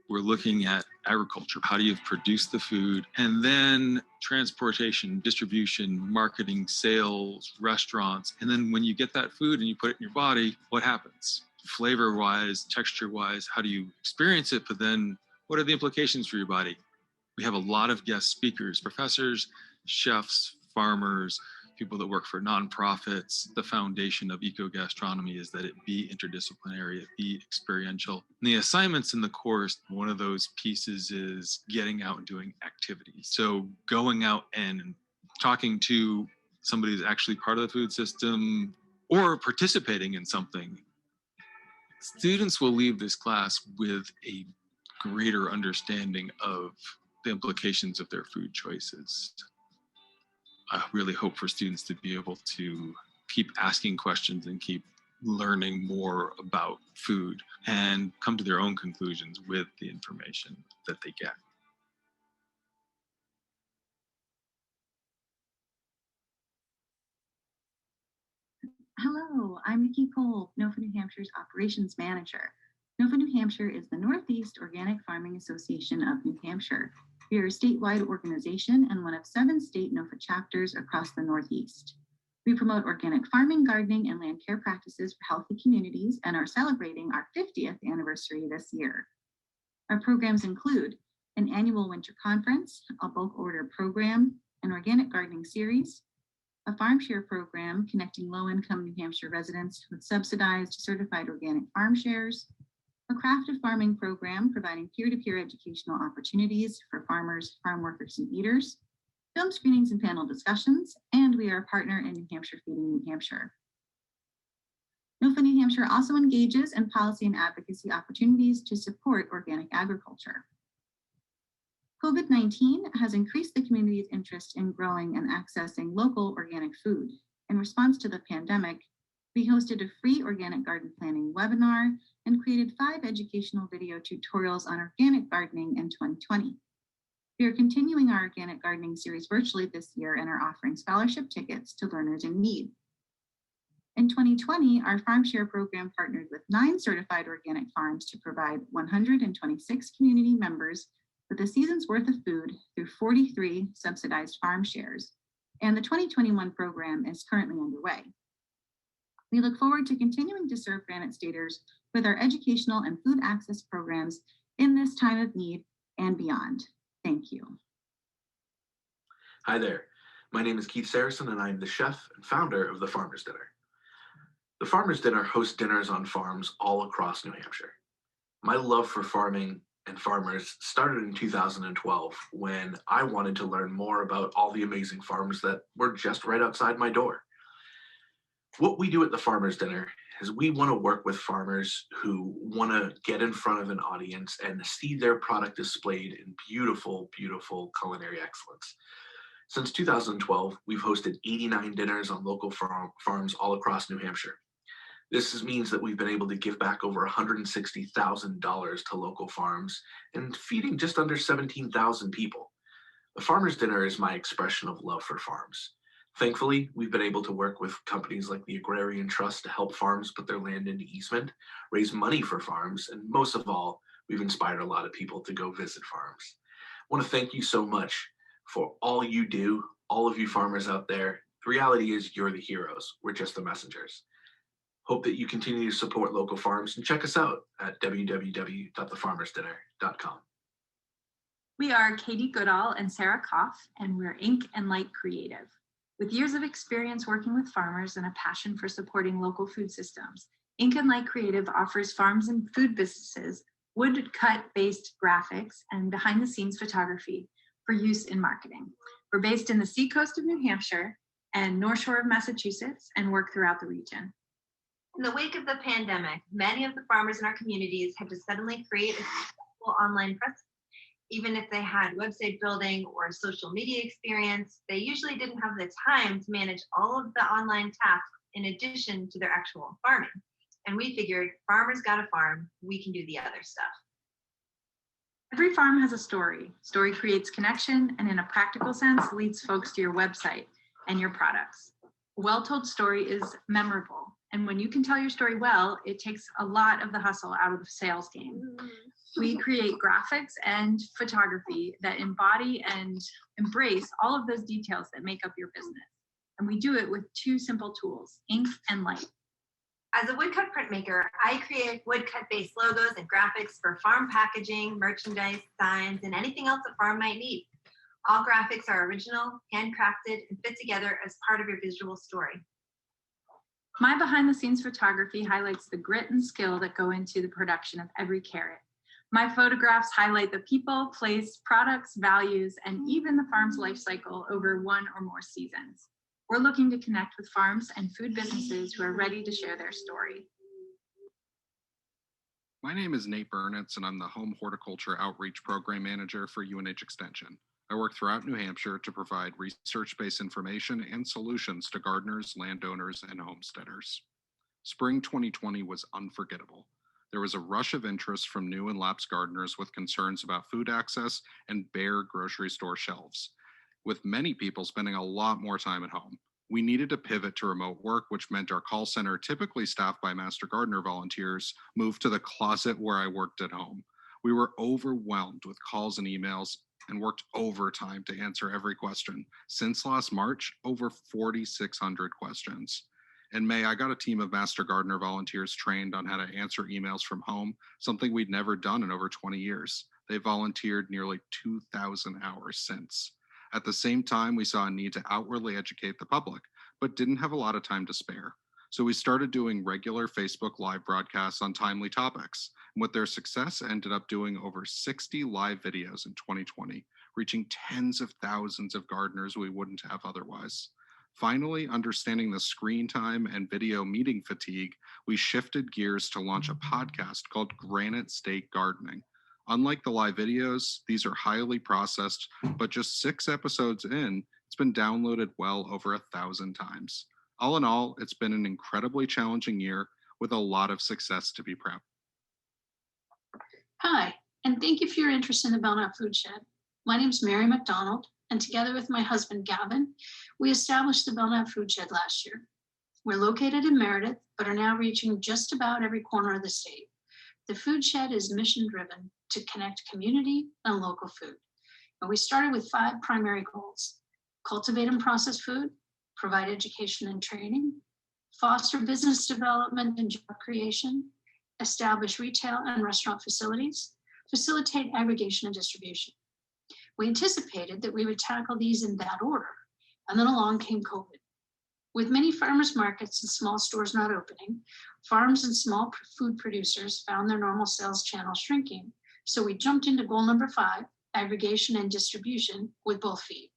We're looking at agriculture. How do you produce the food? And then transportation, distribution, marketing, sales, restaurants. And then when you get that food and you put it in your body, what happens? Flavor-wise, texture-wise, how do you experience it? But then what are the implications for your body? We have a lot of guest speakers, professors, chefs, farmers, people that work for nonprofits. The foundation of ecogastronomy is that it be interdisciplinary, it be experiential. And the assignments in the course, one of those pieces is getting out and doing activities. So going out and talking to somebody who's actually part of the food system or participating in something. Students will leave this class with a greater understanding of the implications of their food choices. I really hope for students to be able to keep asking questions and keep learning more about food and come to their own conclusions with the information that they get. Hello, I'm Nikki Cole, NOFA New Hampshire's Operations Manager. NOFA New Hampshire is the Northeast Organic Farming Association of New Hampshire. We are a statewide organization and one of 7 state NOFA chapters across the Northeast. We promote organic farming, gardening, and land care practices for healthy communities and are celebrating our 50th anniversary this year. Our programs include an annual winter conference, a bulk order program, an organic gardening series, a farm share program connecting low-income New Hampshire residents with subsidized certified organic farm shares, a crafted farming program providing peer-to-peer educational opportunities for farmers, farm workers, and eaters, film screenings and panel discussions, and we are a partner in New Hampshire Feeding New Hampshire. NOFA New Hampshire also engages in policy and advocacy opportunities to support organic agriculture. COVID-19 has increased the community's interest in growing and accessing local organic food. In response to the pandemic, we hosted a free organic garden planning webinar and created 5 educational video tutorials on organic gardening in 2020. We are continuing our organic gardening series virtually this year and are offering scholarship tickets to learners in need. In 2020, our farm share program partnered with 9 certified organic farms to provide 126 community members with a season's worth of food through 43 subsidized farm shares, and the 2021 program is currently underway. We look forward to continuing to serve Granite Staters with our educational and food access programs in this time of need and beyond. Thank you. Hi there, my name is Keith Saracen and I'm the chef and founder of the Farmer's Dinner. The Farmer's Dinner hosts dinners on farms all across New Hampshire. My love for farming and farmers started in 2012 when I wanted to learn more about all the amazing farms that were just right outside my door. What we do at the Farmer's Dinner is we want to work with farmers who want to get in front of an audience and see their product displayed in beautiful, beautiful culinary excellence. Since 2012, we've hosted 89 dinners on local farms all across New Hampshire. This means that we've been able to give back over $160,000 to local farms and feeding just under 17,000 people. The Farmer's Dinner is my expression of love for farms. Thankfully, we've been able to work with companies like the Agrarian Trust to help farms put their land into easement, raise money for farms, and most of all, we've inspired a lot of people to go visit farms. I want to thank you so much for all you do, all of you farmers out there. The reality is you're the heroes. We're just the messengers. Hope that you continue to support local farms and check us out at www.thefarmersdinner.com. We are Katie Goodall and Sarah Koff, and we're Ink and Light Creative. With years of experience working with farmers and a passion for supporting local food systems, Ink and Light Creative offers farms and food businesses woodcut-based graphics and behind-the-scenes photography for use in marketing. We're based in the seacoast of New Hampshire and North Shore of Massachusetts and work throughout the region. In the wake of the pandemic, many of the farmers in our communities had to suddenly create a successful online presence. Even if they had website building or social media experience, they usually didn't have the time to manage all of the online tasks in addition to their actual farming. And we figured, farmers got a farm, we can do the other stuff. Every farm has a story. Story creates connection and in a practical sense leads folks to your website and your products. A well-told story is memorable. And when you can tell your story well, it takes a lot of the hustle out of the sales game. We create graphics and photography that embody and embrace all of those details that make up your business. And we do it with two simple tools, ink and light. As a woodcut printmaker, I create woodcut-based logos and graphics for farm packaging, merchandise, signs, and anything else a farm might need. All graphics are original, handcrafted, and fit together as part of your visual story. My behind-the-scenes photography highlights the grit and skill that go into the production of every carrot. My photographs highlight the people, place, products, values, and even the farm's life cycle over one or more seasons. We're looking to connect with farms and food businesses who are ready to share their story. My name is Nate Burnitz, and I'm the Home Horticulture Outreach Program Manager for UNH Extension. I work throughout New Hampshire to provide research-based information and solutions to gardeners, landowners, and homesteaders. Spring 2020 was unforgettable. There was a rush of interest from new and lapsed gardeners with concerns about food access and bare grocery store shelves, with many people spending a lot more time at home. We needed to pivot to remote work, which meant our call center, typically staffed by Master Gardener volunteers, moved to the closet where I worked at home. We were overwhelmed with calls and emails and worked overtime to answer every question. Since last March, over 4,600 questions. In May, I got a team of Master Gardener volunteers trained on how to answer emails from home, something we'd never done in over 20 years. They volunteered nearly 2,000 hours since. At the same time, we saw a need to outwardly educate the public, but didn't have a lot of time to spare. So we started doing regular Facebook Live broadcasts on timely topics. And with their success, ended up doing over 60 live videos in 2020, reaching tens of thousands of gardeners we wouldn't have otherwise. Finally, understanding the screen time and video meeting fatigue, we shifted gears to launch a podcast called Granite State Gardening. Unlike the live videos, these are highly processed, but just 6 episodes in, it's been downloaded well over 1,000 times. All in all, it's been an incredibly challenging year with a lot of success to be proud. Hi, and thank you for your interest in the Belknap Food Shed. My name is Mary McDonald, and together with my husband, Gavin, we established the Belknap Food Shed last year. We're located in Meredith, but are now reaching just about every corner of the state. The Food Shed is mission-driven to connect community and local food. And we started with 5 primary goals: cultivate and process food, provide education and training, foster business development and job creation, establish retail and restaurant facilities, facilitate aggregation and distribution. We anticipated that we would tackle these in that order, and then along came COVID. With many farmers markets and small stores not opening, farms and small food producers found their normal sales channel shrinking. So we jumped into goal number 5, aggregation and distribution, with both feet.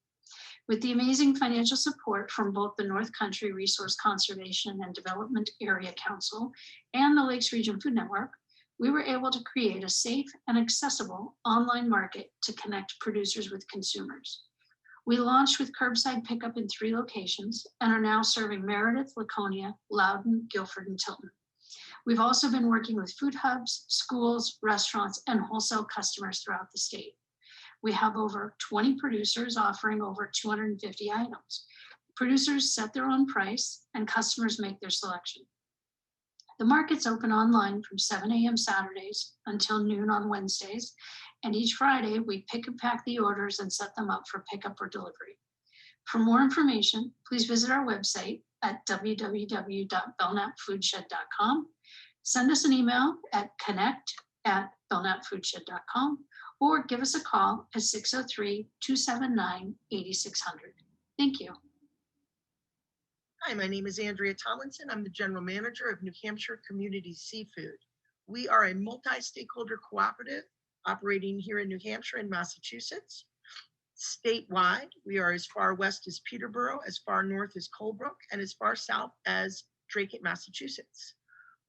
With the amazing financial support from both the North Country Resource Conservation and Development Area Council and the Lakes Region Food Network, we were able to create a safe and accessible online market to connect producers with consumers. We launched with curbside pickup in 3 locations and are now serving Meredith, Laconia, Loudon, Guilford, and Tilton. We've also been working with food hubs, schools, restaurants, and wholesale customers throughout the state. We have over 20 producers offering over 250 items. Producers set their own price and customers make their selection. The market's open online from 7 a.m. Saturdays until noon on Wednesdays, and each Friday we pick and pack the orders and set them up for pickup or delivery. For more information, please visit our website at www.belknapfoodshed.com. Send us an email at connect@belknapfoodshed.com or give us a call at 603-279-8600. Thank you. Hi, my name is Andrea Tomlinson. I'm the General Manager of New Hampshire Community Seafood. We are a multi-stakeholder cooperative operating here in New Hampshire and Massachusetts. Statewide, we are as far west as Peterborough, as far north as Colebrook, and as far south as Drake, Massachusetts.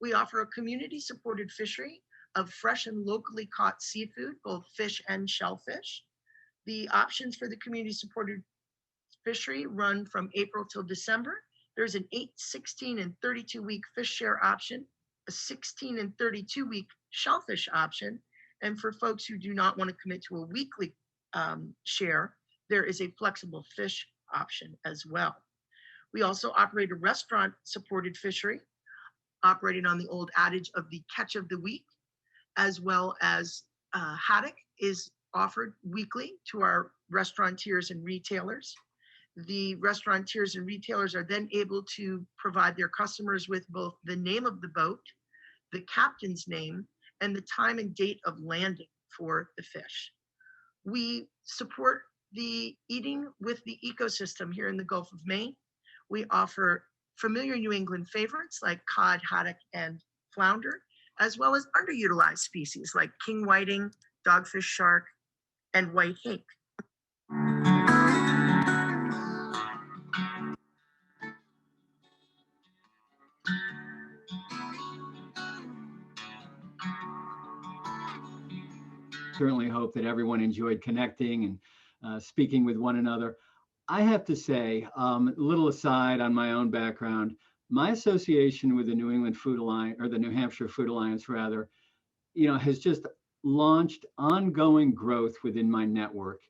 We offer a community-supported fishery of fresh and locally caught seafood, both fish and shellfish. The options for the community-supported fishery run from April till December. There's an 8, 16, and 32-week fish share option, a 16 and 32-week shellfish option. And for folks who do not want to commit to a weekly share, there is a flexible fish option as well. We also operate a restaurant-supported fishery, operating on the old adage of the catch of the week, as well as haddock is offered weekly to our restaurateurs and retailers. The restaurateurs and retailers are then able to provide their customers with both the name of the boat, the captain's name, and the time and date of landing for the fish. We support the eating with the ecosystem here in the Gulf of Maine. We offer familiar New England favorites like cod, haddock, and flounder, as well as underutilized species like king whiting, dogfish shark, and white hake. Certainly hope that everyone enjoyed connecting and speaking with one another. I have to say, a little aside on my own background, my association with the New England Food Alliance, or the New Hampshire Food Alliance rather, has just launched ongoing growth within my network.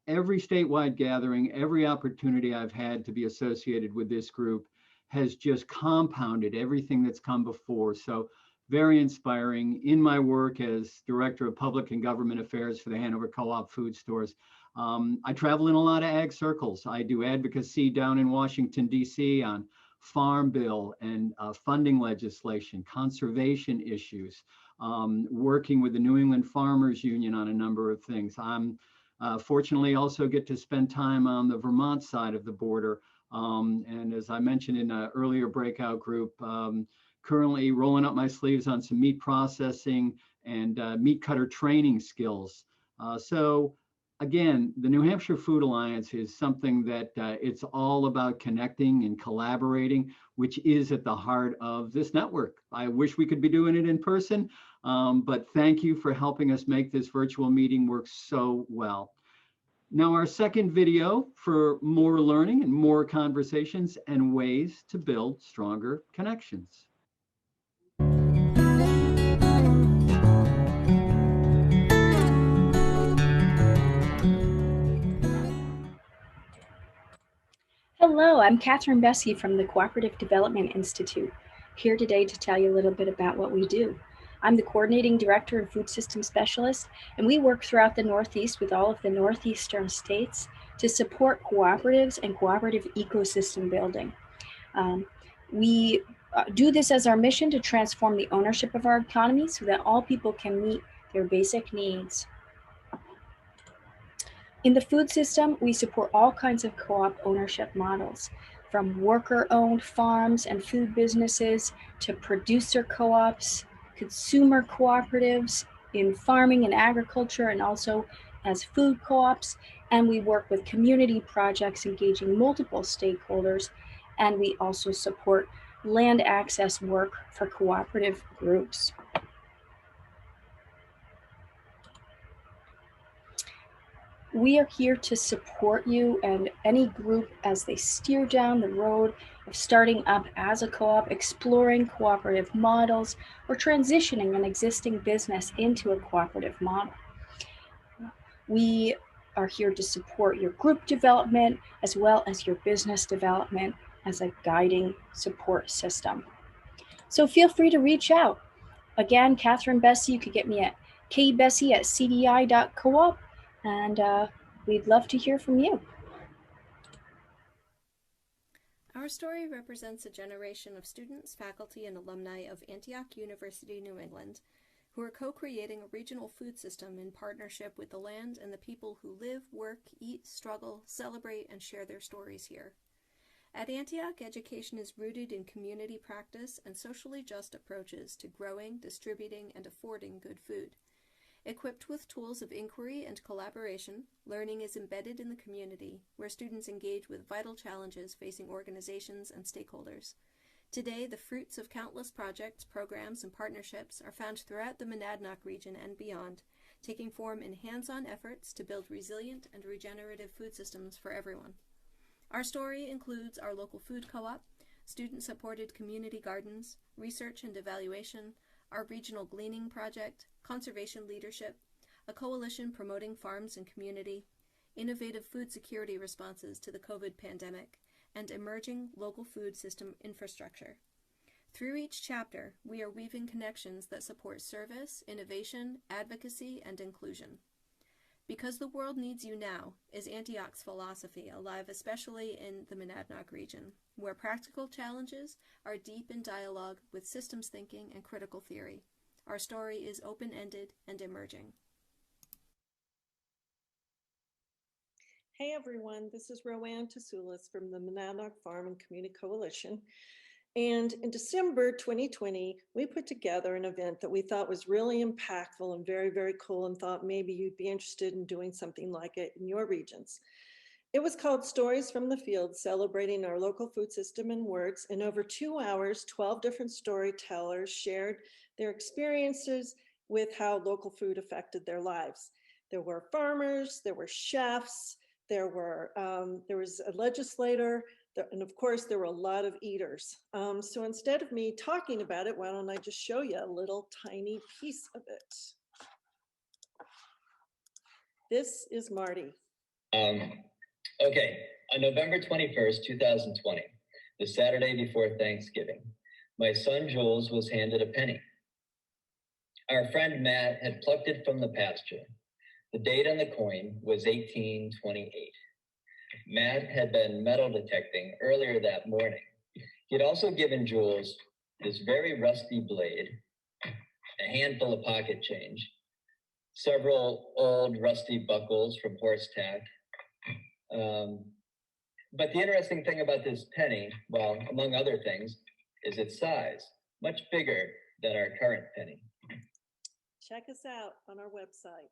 Every statewide gathering, every opportunity I've had to be associated with this group has just compounded everything that's come before. So very inspiring. In my work as Director of Public and Government Affairs for the Hanover Co-op Food Stores, I travel in a lot of ag circles. I do advocacy down in Washington, D.C. on farm bill and funding legislation, conservation issues, working with the New England Farmers Union on a number of things. I'm fortunately also get to spend time on the Vermont side of the border. And as I mentioned in an earlier breakout group, currently rolling up my sleeves on some meat processing and meat cutter training skills. So again, the New Hampshire Food Alliance is something that it's all about connecting and collaborating, which is at the heart of this network. I wish we could be doing it in person, but thank you for helping us make this virtual meeting work so well. Now, our second video for more learning and more conversations and ways to build stronger connections. Hello, I'm Catherine Bessey from the Cooperative Development Institute, here today to tell you a little bit about what we do. I'm the Coordinating Director and Food System Specialist, and we work throughout the Northeast with all of the Northeastern states to support cooperatives and cooperative ecosystem building. We do this as our mission to transform the ownership of our economy so that all people can meet their basic needs. In the food system, we support all kinds of co-op ownership models, from worker-owned farms and food businesses to producer co-ops, consumer cooperatives in farming and agriculture, and also as food co-ops. And we work with community projects engaging multiple stakeholders, and we also support land access work for cooperative groups. We are here to support you and any group as they steer down the road of starting up as a co-op, exploring cooperative models, or transitioning an existing business into a cooperative model. We are here to support your group development as well as your business development as a guiding support system. So feel free to reach out. Again, Catherine Bessey, you could get me at kbessey@cdi.coop. And we'd love to hear from you. Our story represents a generation of students, faculty, and alumni of Antioch University, New England, who are co-creating a regional food system in partnership with the land and the people who live, work, eat, struggle, celebrate, and share their stories here. At Antioch, education is rooted in community practice and socially just approaches to growing, distributing, and affording good food. Equipped with tools of inquiry and collaboration, learning is embedded in the community, where students engage with vital challenges facing organizations and stakeholders. Today, the fruits of countless projects, programs, and partnerships are found throughout the Monadnock region and beyond, taking form in hands-on efforts to build resilient and regenerative food systems for everyone. Our story includes our local food co-op, student-supported community gardens, research and evaluation, our regional gleaning project, conservation leadership, a coalition promoting farms and community, innovative food security responses to the COVID pandemic, and emerging local food system infrastructure. Through each chapter, we are weaving connections that support service, innovation, advocacy, and inclusion. Because the world needs you now is Antioch's philosophy, alive especially in the Monadnock region, where practical challenges are deep in dialogue with systems thinking and critical theory. Our story is open-ended and emerging. Hey everyone, this is Roanne Tasoulis from the Monadnock Farm and Community Coalition. And in December 2020, we put together an event that we thought was really impactful and very, very cool, and thought maybe you'd be interested in doing something like it in your regions. It was called Stories from the Field, celebrating our local food system in words. In over 2 hours, 12 different storytellers shared their experiences with how local food affected their lives. There were farmers, there were chefs, there was a legislator, and of course, there were a lot of eaters. So instead of me talking about it, why don't I just show you a little tiny piece of it? This is Marty. Okay, on November 21st, 2020, the Saturday before Thanksgiving, my son Jules was handed a penny. Our friend Matt had plucked it from the pasture. The date on the coin was 1828. Matt had been metal detecting earlier that morning. He had also given Jules this very rusty blade, a handful of pocket change, several old rusty buckles from horse tack. But the interesting thing about this penny, well, among other things, is its size, much bigger than our current penny. Check us out on our website.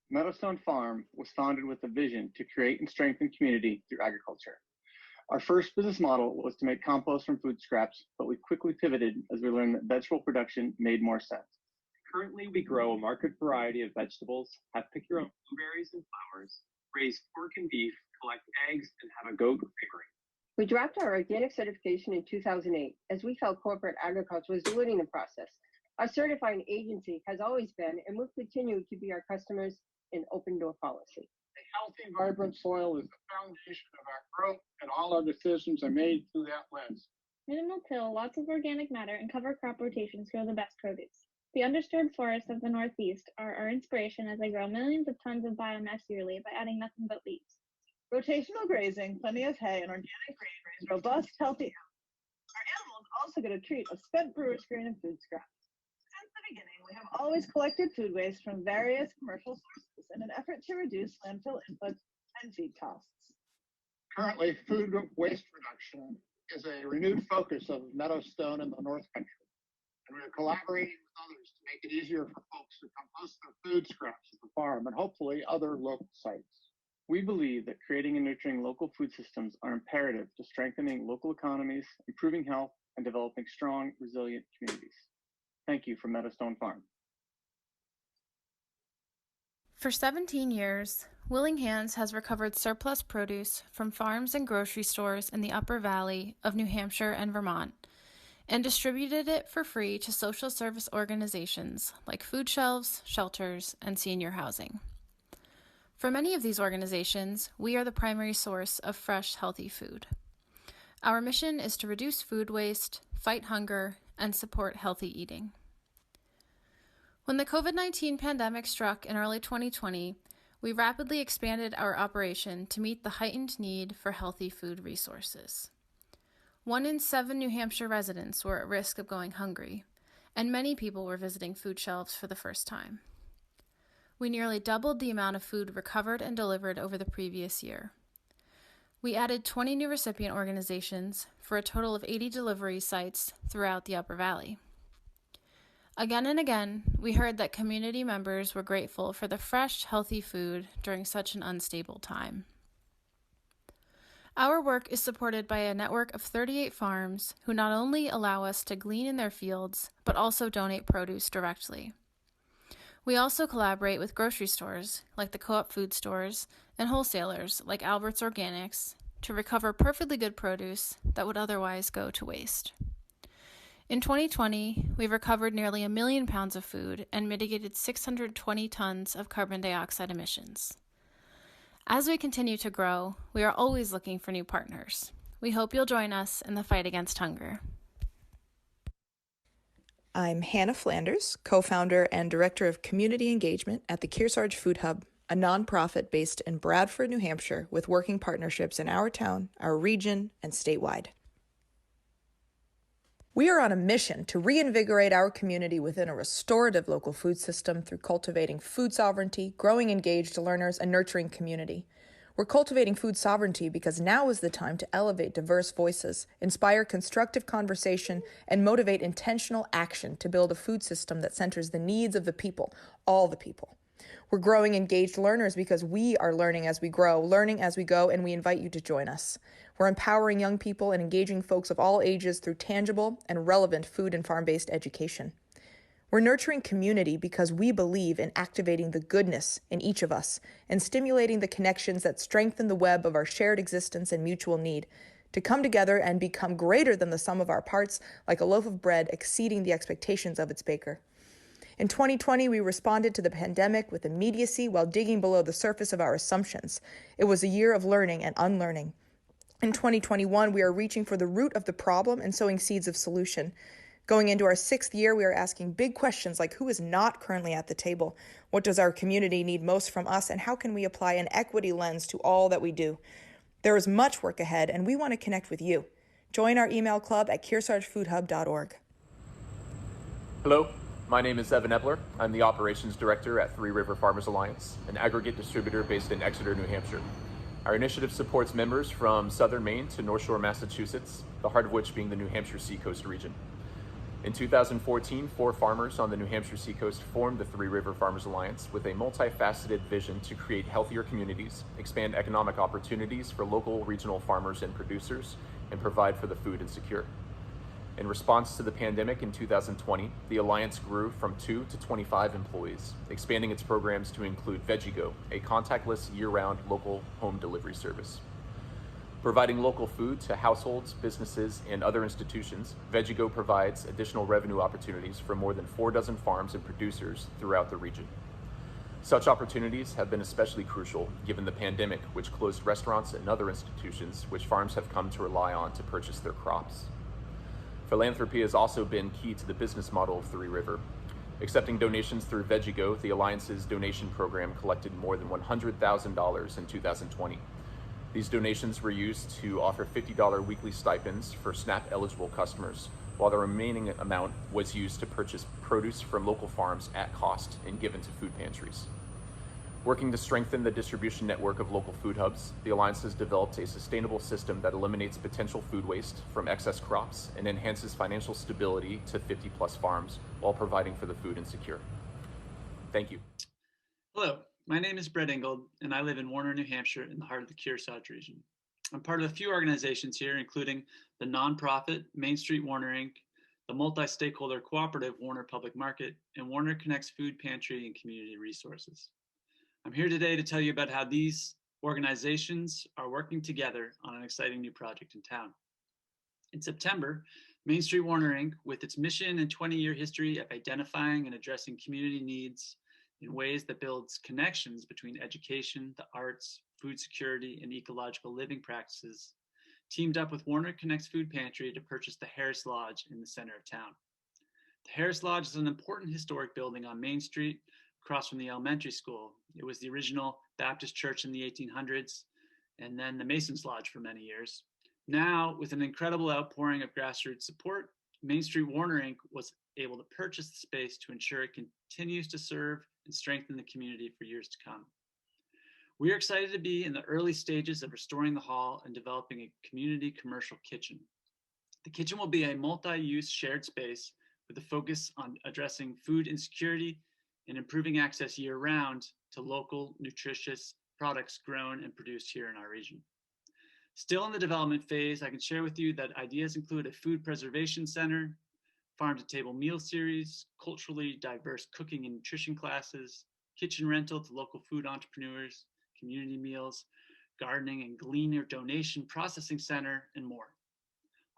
Meadowstone Farm was founded with a vision to create and strengthen community through agriculture. Our first business model was to make compost from food scraps, but we quickly pivoted as we learned that vegetable production made more sense. Currently, we grow a market variety of vegetables, have pick your own blueberries and flowers, raise pork and beef, collect eggs, and have a goat creamery. We dropped our organic certification in 2008 as we felt corporate agriculture was diluting the process. Our certifying agency has always been and will continue to be our customers in open door policy. A healthy, vibrant soil is the foundation of our growth, and all our decisions are made through that lens. Minimal till, lots of organic matter, and cover crop rotations grow the best produce. The undisturbed forests of the Northeast are our inspiration as they grow millions of tons of biomass yearly by adding nothing but leaves. Rotational grazing, plenty of hay, and organic grain raise robust, healthy animals. Our animals also get a treat of spent brewer's grain and food scraps. Since the beginning, we have always collected food waste from various commercial sources in an effort to reduce landfill inputs and feed costs. Currently, food waste reduction is a renewed focus of Meadowstone in the North Country, and we're collaborating with others to make it easier for folks to compost their food scraps at the farm and hopefully other local sites. We believe that creating and nurturing local food systems are imperative to strengthening local economies, improving health, and developing strong, resilient communities. Thank you from Meadowstone Farm. For 17 years, Willing Hands has recovered surplus produce from farms and grocery stores in the Upper Valley of New Hampshire and Vermont and distributed it for free to social service organizations like food shelves, shelters, and senior housing. For many of these organizations, we are the primary source of fresh, healthy food. Our mission is to reduce food waste, fight hunger, and support healthy eating. When the COVID-19 pandemic struck in early 2020, we rapidly expanded our operation to meet the heightened need for healthy food resources. 1 in 7 New Hampshire residents were at risk of going hungry, and many people were visiting food shelves for the first time. We nearly doubled the amount of food recovered and delivered over the previous year. We added 20 new recipient organizations for a total of 80 delivery sites throughout the Upper Valley. Again and again, we heard that community members were grateful for the fresh, healthy food during such an unstable time. Our work is supported by a network of 38 farms who not only allow us to glean in their fields, but also donate produce directly. We also collaborate with grocery stores, like the Co-op food stores, and wholesalers, like Albert's Organics, to recover perfectly good produce that would otherwise go to waste. In 2020, we recovered nearly 1 million pounds of food and mitigated 620 tons of carbon dioxide emissions. As we continue to grow, we are always looking for new partners. We hope you'll join us in the fight against hunger. I'm Hannah Flanders, co-founder and director of community engagement at the Kearsarge Food Hub, a nonprofit based in Bradford, New Hampshire, with working partnerships in our town, our region, and statewide. We are on a mission to reinvigorate our community within a restorative local food system through cultivating food sovereignty, growing engaged learners, and nurturing community. We're cultivating food sovereignty because now is the time to elevate diverse voices, inspire constructive conversation, and motivate intentional action to build a food system that centers the needs of the people, all the people. We're growing engaged learners because we are learning as we grow, learning as we go, and we invite you to join us. We're empowering young people and engaging folks of all ages through tangible and relevant food and farm-based education. We're nurturing community because we believe in activating the goodness in each of us and stimulating the connections that strengthen the web of our shared existence and mutual need to come together and become greater than the sum of our parts, like a loaf of bread exceeding the expectations of its baker. In 2020, we responded to the pandemic with immediacy while digging below the surface of our assumptions. It was a year of learning and unlearning. In 2021, we are reaching for the root of the problem and sowing seeds of solution. Going into our 6th year, we are asking big questions like who is not currently at the table? What does our community need most from us? And how can we apply an equity lens to all that we do? There is much work ahead, and we want to connect with you. Join our email club at kearsargefoodhub.org. Hello, my name is Evan Ebler. I'm the Operations Director at Three River Farmers Alliance, an aggregate distributor based in Exeter, New Hampshire. Our initiative supports members from southern Maine to North Shore, Massachusetts, the heart of which being the New Hampshire Seacoast region. In 2014, 4 farmers on the New Hampshire Seacoast formed the Three River Farmers Alliance with a multifaceted vision to create healthier communities, expand economic opportunities for local regional farmers and producers, and provide for the food insecure. In response to the pandemic in 2020, the Alliance grew from 2 to 25 employees, expanding its programs to include VeggieGo, a contactless year-round local home delivery service. Providing local food to households, businesses, and other institutions, VeggieGo provides additional revenue opportunities for more than 4 dozen farms and producers throughout the region. Such opportunities have been especially crucial given the pandemic, which closed restaurants and other institutions which farms have come to rely on to purchase their crops. Philanthropy has also been key to the business model of Three River. Accepting donations through VeggieGo, the Alliance's donation program collected more than $100,000 in 2020. These donations were used to offer $50 weekly stipends for SNAP-eligible customers, while the remaining amount was used to purchase produce from local farms at cost and given to food pantries. Working to strengthen the distribution network of local food hubs, the Alliance has developed a sustainable system that eliminates potential food waste from excess crops and enhances financial stability to 50-plus farms while providing for the food insecure. Thank you. Hello. My name is Brett Ingold, and I live in Warner, New Hampshire, in the heart of the Kearsarge region. I'm part of a few organizations here, including the nonprofit Main Street Warner Inc., the multi-stakeholder cooperative Warner Public Market, and Warner Connects Food Pantry and Community Resources. I'm here today to tell you about how these organizations are working together on an exciting new project in town. In September, Main Street Warner Inc., with its mission and 20-year history of identifying and addressing community needs in ways that builds connections between education, the arts, food security, and ecological living practices, teamed up with Warner Connects Food Pantry to purchase the Harris Lodge in the center of town. The Harris Lodge is an important historic building on Main Street, across from the elementary school. It was the original Baptist church in the 1800s, and then the Mason's Lodge for many years. Now, with an incredible outpouring of grassroots support, Main Street Warner Inc. was able to purchase the space to ensure it continues to serve and strengthen the community for years to come. We are excited to be in the early stages of restoring the hall and developing a community commercial kitchen. The kitchen will be a multi-use shared space with a focus on addressing food insecurity and improving access year-round to local, nutritious products grown and produced here in our region. Still in the development phase, I can share with you that ideas include a food preservation center, farm-to-table meal series, culturally diverse cooking and nutrition classes, kitchen rental to local food entrepreneurs, community meals, gardening and gleaner donation processing center, and more.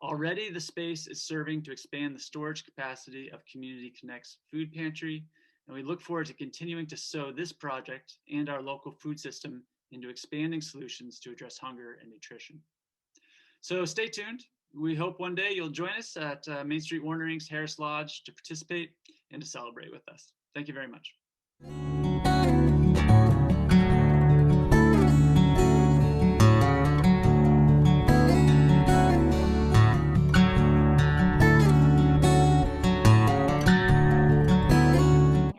Already, the space is serving to expand the storage capacity of Community Connect's food pantry, and we look forward to continuing to sow this project and our local food system into expanding solutions to address hunger and nutrition. So stay tuned. We hope one day you'll join us at Main Street Warner Inc.'s Harris Lodge to participate and to celebrate with us. Thank you very much.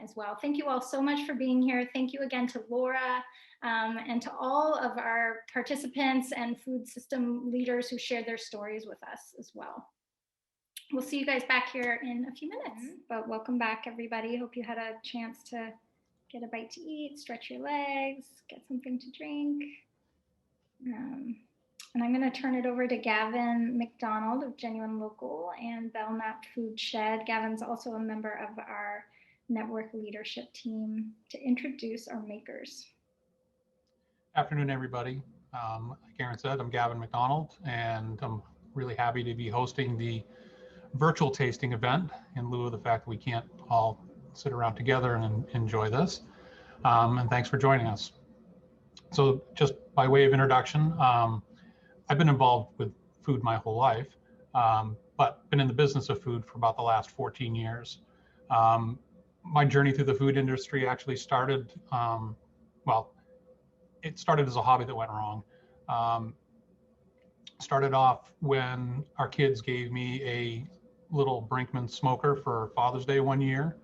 As well. Thank you all so much for being here. Thank you again to Laura and to all of our participants and food system leaders who shared their stories with us as well. We'll see you guys back here in a few minutes, but welcome back, everybody. Hope you had a chance to get a bite to eat, stretch your legs, get something to drink. And I'm going to turn it over to Gavin Mcdonald of Genuine Local and Belknap Food Shed. Gavin's also a member of our network leadership team to introduce our makers. Afternoon, everybody. Like Aaron said, I'm Gavin Mcdonald, and I'm really happy to be hosting the virtual tasting event in lieu of the fact that we can't all sit around together and enjoy this. And thanks for joining us. So just by way of introduction, I've been involved with food my whole life, but been in the business of food for about the last 14 years. My journey through the food industry actually started, well, it started as a hobby that went wrong. Started off when our kids gave me a little Brinkmann smoker for Father's Day one year,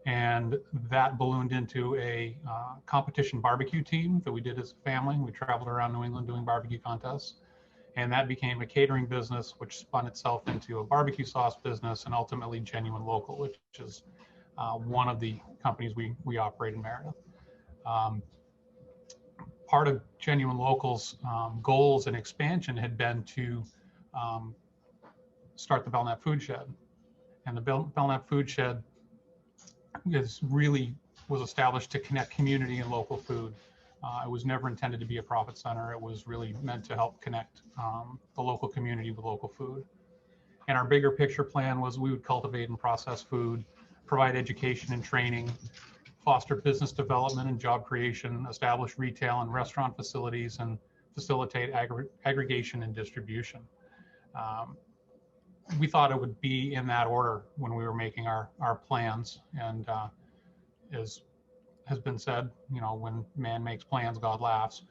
and that ballooned into a competition barbecue team that we did as a family. We traveled around New England doing barbecue contests, and that became a catering business, which spun itself into a barbecue sauce business, and ultimately Genuine Local, which is one of the companies we operate in Meredith. Part of Genuine Local's goals and expansion had been to start the Belknap Food Shed. And the Belknap Food Shed was established to connect community and local food. It was never intended to be a profit center. It was really meant to help connect the local community with local food. And our bigger picture plan was we would cultivate and process food, provide education and training, foster business development and job creation, establish retail and restaurant facilities, and facilitate aggregation and distribution. We thought it would be in that order when we were making our plans. And as has been said, you know, when man makes plans, God laughs.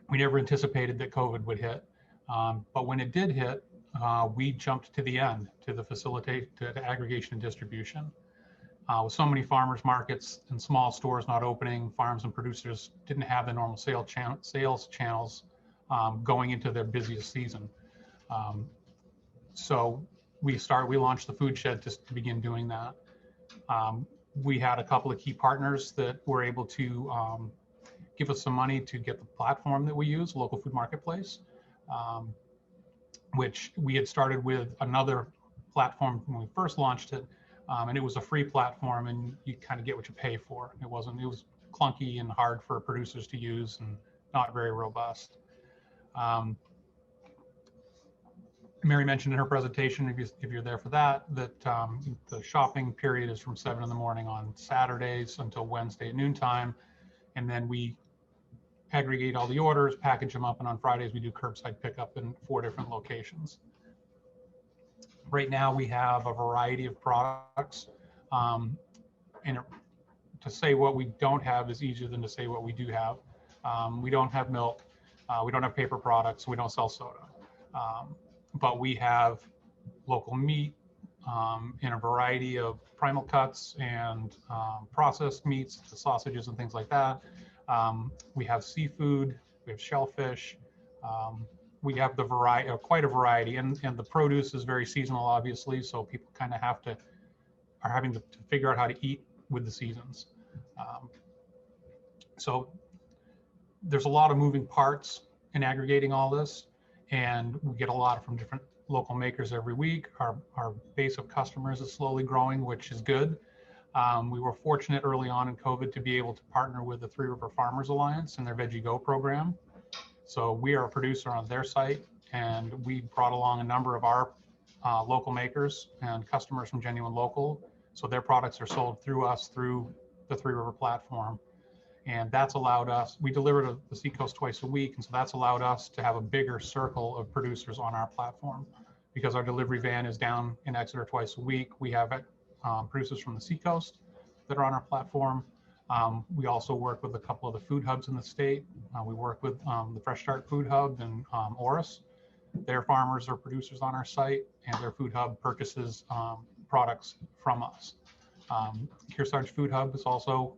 We never anticipated that COVID would hit. But when it did hit, we jumped to the end to facilitate to aggregation and distribution. With so many farmers markets and small stores not opening, farms and producers didn't have the normal sales channels going into their busiest season. So we launched the food shed to begin doing that. We had a couple of key partners that were able to give us some money to get the platform that we use, Local Food Marketplace, which we had started with another platform when we first launched it. And it was a free platform, and you kind of get what you pay for. It was clunky and hard for producers to use and not very robust. Mary mentioned in her presentation, if you're there for that the shopping period is from 7 in the morning on Saturdays until Wednesday at noontime. And then we aggregate all the orders, package them up, and on Fridays we do curbside pickup in 4 different locations. Right now we have a variety of products, and to say what we don't have is easier than to say what we do have. We don't have milk, we don't have paper products, we don't sell soda, but we have local meat in a variety of primal cuts and processed meats, the sausages and things like that. We have seafood, we have shellfish. We have the variety, quite a variety, and the produce is very seasonal, obviously. So people kind of are having to figure out how to eat with the seasons. So there's a lot of moving parts in aggregating all this, and we get a lot from different local makers every week. Our base of customers is slowly growing, which is good. We were fortunate early on in COVID to be able to partner with the Three River Farmers Alliance and their Veggie Go program. So we are a producer on their site, and we brought along a number of our local makers and customers from Genuine Local. So their products are sold through us through the Three River platform. And that's allowed us, we deliver to the Seacoast twice a week. And so that's allowed us to have a bigger circle of producers on our platform, because our delivery van is down in Exeter twice a week. We have producers from the Seacoast that are on our platform. We also work with a couple of the food hubs in the state. We work with the Fresh Start Food Hub and Oris. Their farmers are producers on our site, and their food hub purchases products from us. Kearsarge Food Hub is also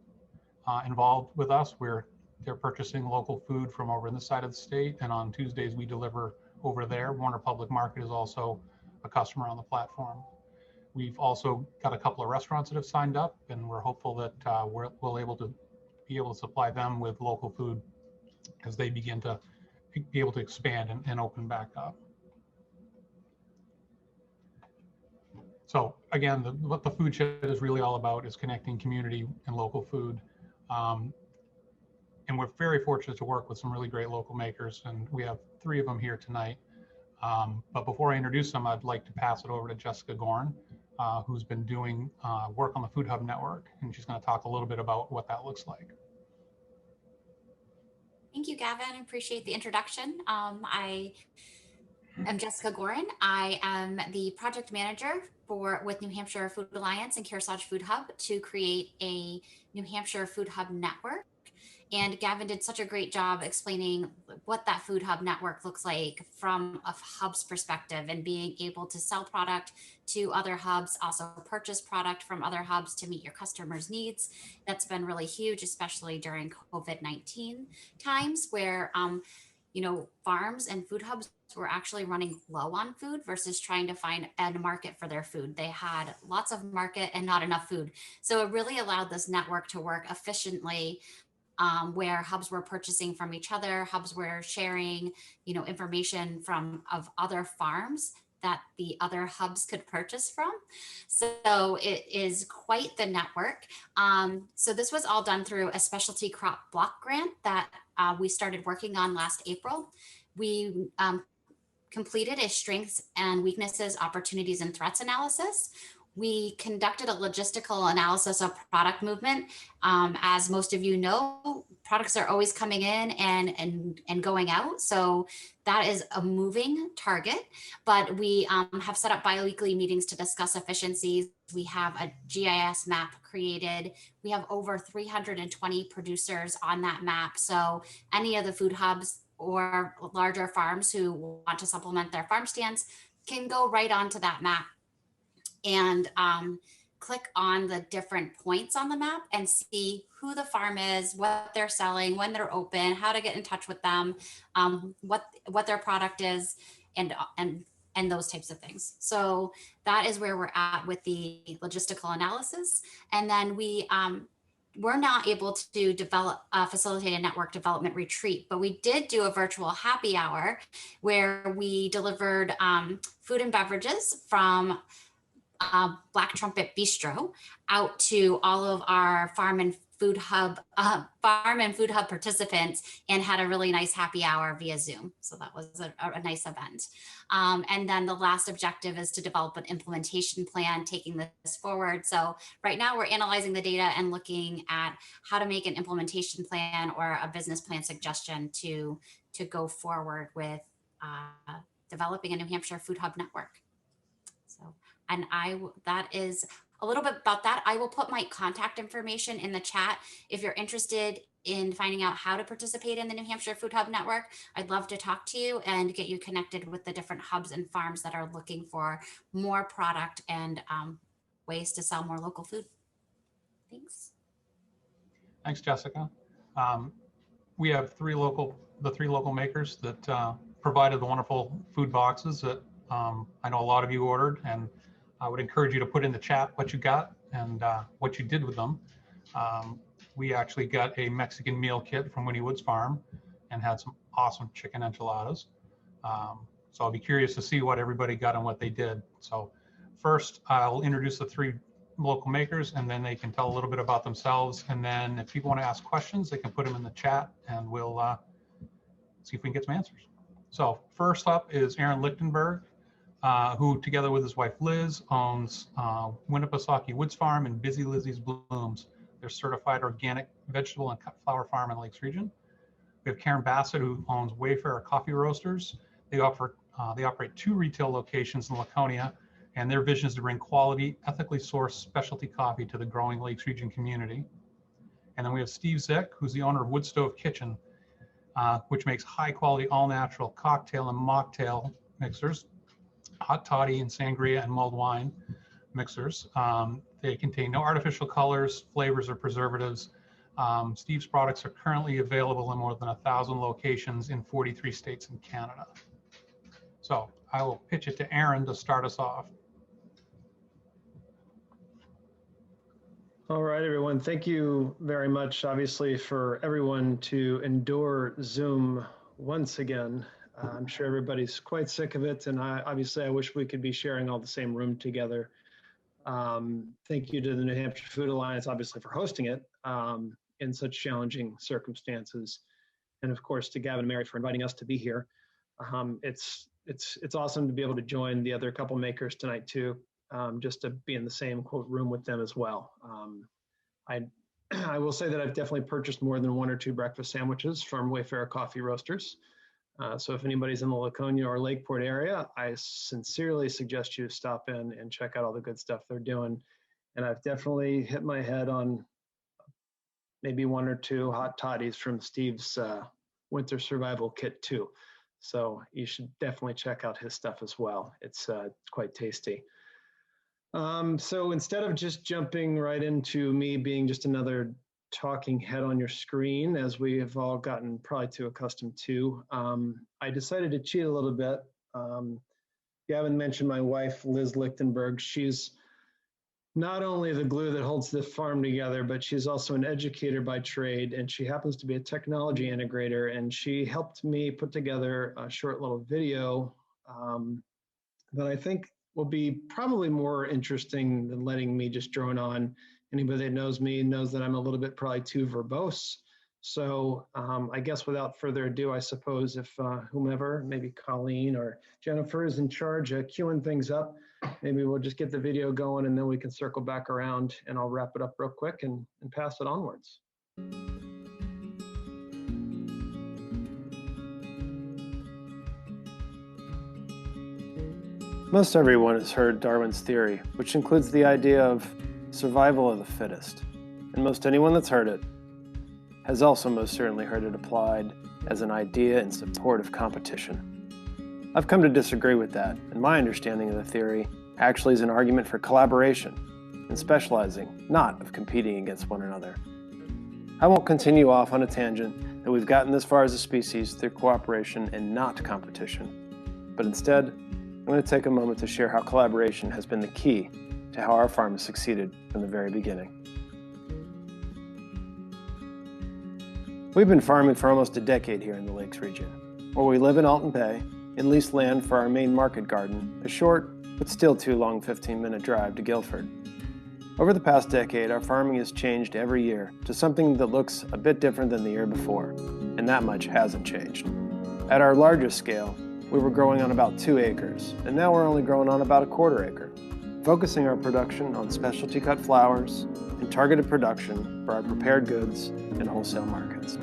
involved with us, where they're purchasing local food from over in this side of the state, and on Tuesdays we deliver over there. Warner Public Market is also a customer on the platform. We've also got a couple of restaurants that have signed up, and we're hopeful that we'll be able to supply them with local food as they begin to be able to expand and open back up. So again, what the food shed is really all about is connecting community and local food. And we're very fortunate to work with some really great local makers, and we have 3 of them here tonight. But before I introduce them, I'd like to pass it over to Jessica Gorn, who's been doing work on the Food Hub Network, and she's going to talk a little bit about what that looks like. Thank you, Gavin. I appreciate the introduction. I am Jessica Gorn. I am the project manager with New Hampshire Food Alliance and Kearsarge Food Hub to create a New Hampshire Food Hub network. And Gavin did such a great job explaining what that Food Hub network looks like from a hub's perspective, and being able to sell product to other hubs, also purchase product from other hubs to meet your customers' needs. That's been really huge, especially during COVID-19 times, where farms and food hubs were actually running low on food versus trying to find a market for their food. They had lots of market and not enough food. So it really allowed this network to work efficiently, where hubs were purchasing from each other, hubs were sharing, information of other farms that the other hubs could purchase from. So it is quite the network. So this was all done through a specialty crop block grant that we started working on last April. We completed a strengths and weaknesses, opportunities, and threats analysis. We conducted a logistical analysis of product movement. As most of you know, products are always coming in and going out. So that is a moving target, but we have set up biweekly meetings to discuss efficiencies. We have a GIS map created. We have over 320 producers on that map. So any of the food hubs or larger farms who want to supplement their farm stands can go right onto that map and click on the different points on the map and see who the farm is, what they're selling, when they're open, how to get in touch with them, what their product is, and those types of things. So that is where we're at with the logistical analysis. And then we're not able to facilitate a network development retreat, but we did do a virtual happy hour where we delivered food and beverages from Black Trumpet Bistro out to all of our farm and food hub participants, and had a really nice happy hour via Zoom. So that was a nice event. And then the last objective is to develop an implementation plan, taking this forward. So right now we're analyzing the data and looking at how to make an implementation plan or a business plan suggestion to go forward with developing a New Hampshire Food Hub network. And that is a little bit about that. I will put my contact information in the chat. If you're interested in finding out how to participate in the New Hampshire Food Hub Network, I'd love to talk to you and get you connected with the different hubs and farms that are looking for more product and ways to sell more local food. Thanks. Thanks, Jessica. We have the three local makers that provided the wonderful food boxes that I know a lot of you ordered, and I would encourage you to put in the chat what you got and what you did with them. We actually got a Mexican meal kit from Winnie Woods Farm. and had some awesome chicken enchiladas. So I'll be curious to see what everybody got and what they did. So first, I'll introduce the three local makers, and then they can tell a little bit about themselves. And then if people want to ask questions, they can put them in the chat, and we'll see if we can get some answers. So first up is Aaron Lichtenberg, who together with his wife Liz owns Winnipesaukee Woods Farm and Busy Lizzie's Blooms. They're certified organic vegetable and cut flower farm in the Lakes region. We have Karen Bassett, who owns Wayfarer Coffee Roasters. They operate 2 retail locations in Laconia, and their vision is to bring quality, ethically sourced specialty coffee to the growing Lakes region community. And then we have Steve Zick, who's the owner of Wood Stove Kitchen, which makes high quality, all natural cocktail and mocktail mixers, hot toddy and sangria and mulled wine mixers. They contain no artificial colors, flavors, or preservatives. Steve's products are currently available in more than 1,000 locations in 43 states and Canada. So I will pitch it to Aaron to start us off. All right, everyone. Thank you very much, obviously, for everyone to endure Zoom once again. I'm sure everybody's quite sick of it, and I wish we could be sharing all the same room together. Thank you to the New Hampshire Food Alliance, obviously, for hosting it in such challenging circumstances, and of course to Gavin and Mary for inviting us to be here. It's awesome to be able to join the other couple makers tonight too, just to be in the same quote room with them as well. I will say that I've definitely purchased more than 1 or 2 breakfast sandwiches from Wayfarer Coffee Roasters. So if anybody's in the Laconia or Lakeport area, I sincerely suggest you stop in and check out all the good stuff they're doing. And I've definitely hit my head on maybe 1 or 2 hot toddies from Steve's winter survival kit too. So you should definitely check out his stuff as well. It's quite tasty. So instead of just jumping right into me being just another talking head on your screen, as we have all gotten probably too accustomed to, I decided to cheat a little bit. Gavin mentioned my wife, Liz Lichtenberg. She's not only the glue that holds the farm together, but she's also an educator by trade, and she happens to be a technology integrator, and she helped me put together a short little video that I think will be probably more interesting than letting me just drone on. Anybody that knows me knows that I'm a little bit probably too verbose. So I guess without further ado, I suppose if whomever, maybe Colleen or Jennifer is in charge of queuing things up, maybe we'll just get the video going and then we can circle back around and I'll wrap it up real quick and pass it onwards. Most everyone has heard Darwin's theory, which includes the idea of survival of the fittest. And most anyone that's heard it has also most certainly heard it applied as an idea in support of competition. I've come to disagree with that, and my understanding of the theory actually is an argument for collaboration and specializing, not of competing against one another. I won't continue off on a tangent that we've gotten this far as a species through cooperation and not competition, but instead, I'm going to take a moment to share how collaboration has been the key to how our farm has succeeded from the very beginning. We've been farming for almost a decade here in the Lakes region, where we live in Alton Bay and lease land for our main market garden, a short but still too long 15-minute drive to Guilford. Over the past decade, our farming has changed every year to something that looks a bit different than the year before, and that much hasn't changed. At our largest scale, we were growing on about 2 acres, and now we're only growing on about 1/4 acre, focusing our production on specialty cut flowers and targeted production for our prepared goods and wholesale markets.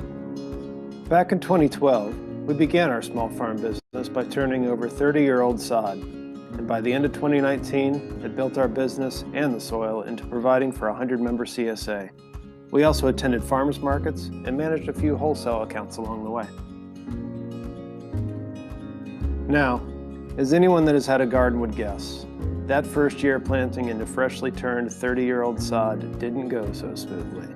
Back in 2012, we began our small farm business by turning over 30-year-old sod, and by the end of 2019, had built our business and the soil into providing for a 100-member CSA. We also attended farmers markets and managed a few wholesale accounts along the way. Now, as anyone that has had a garden would guess, that first year planting into freshly turned 30-year-old sod didn't go so smoothly.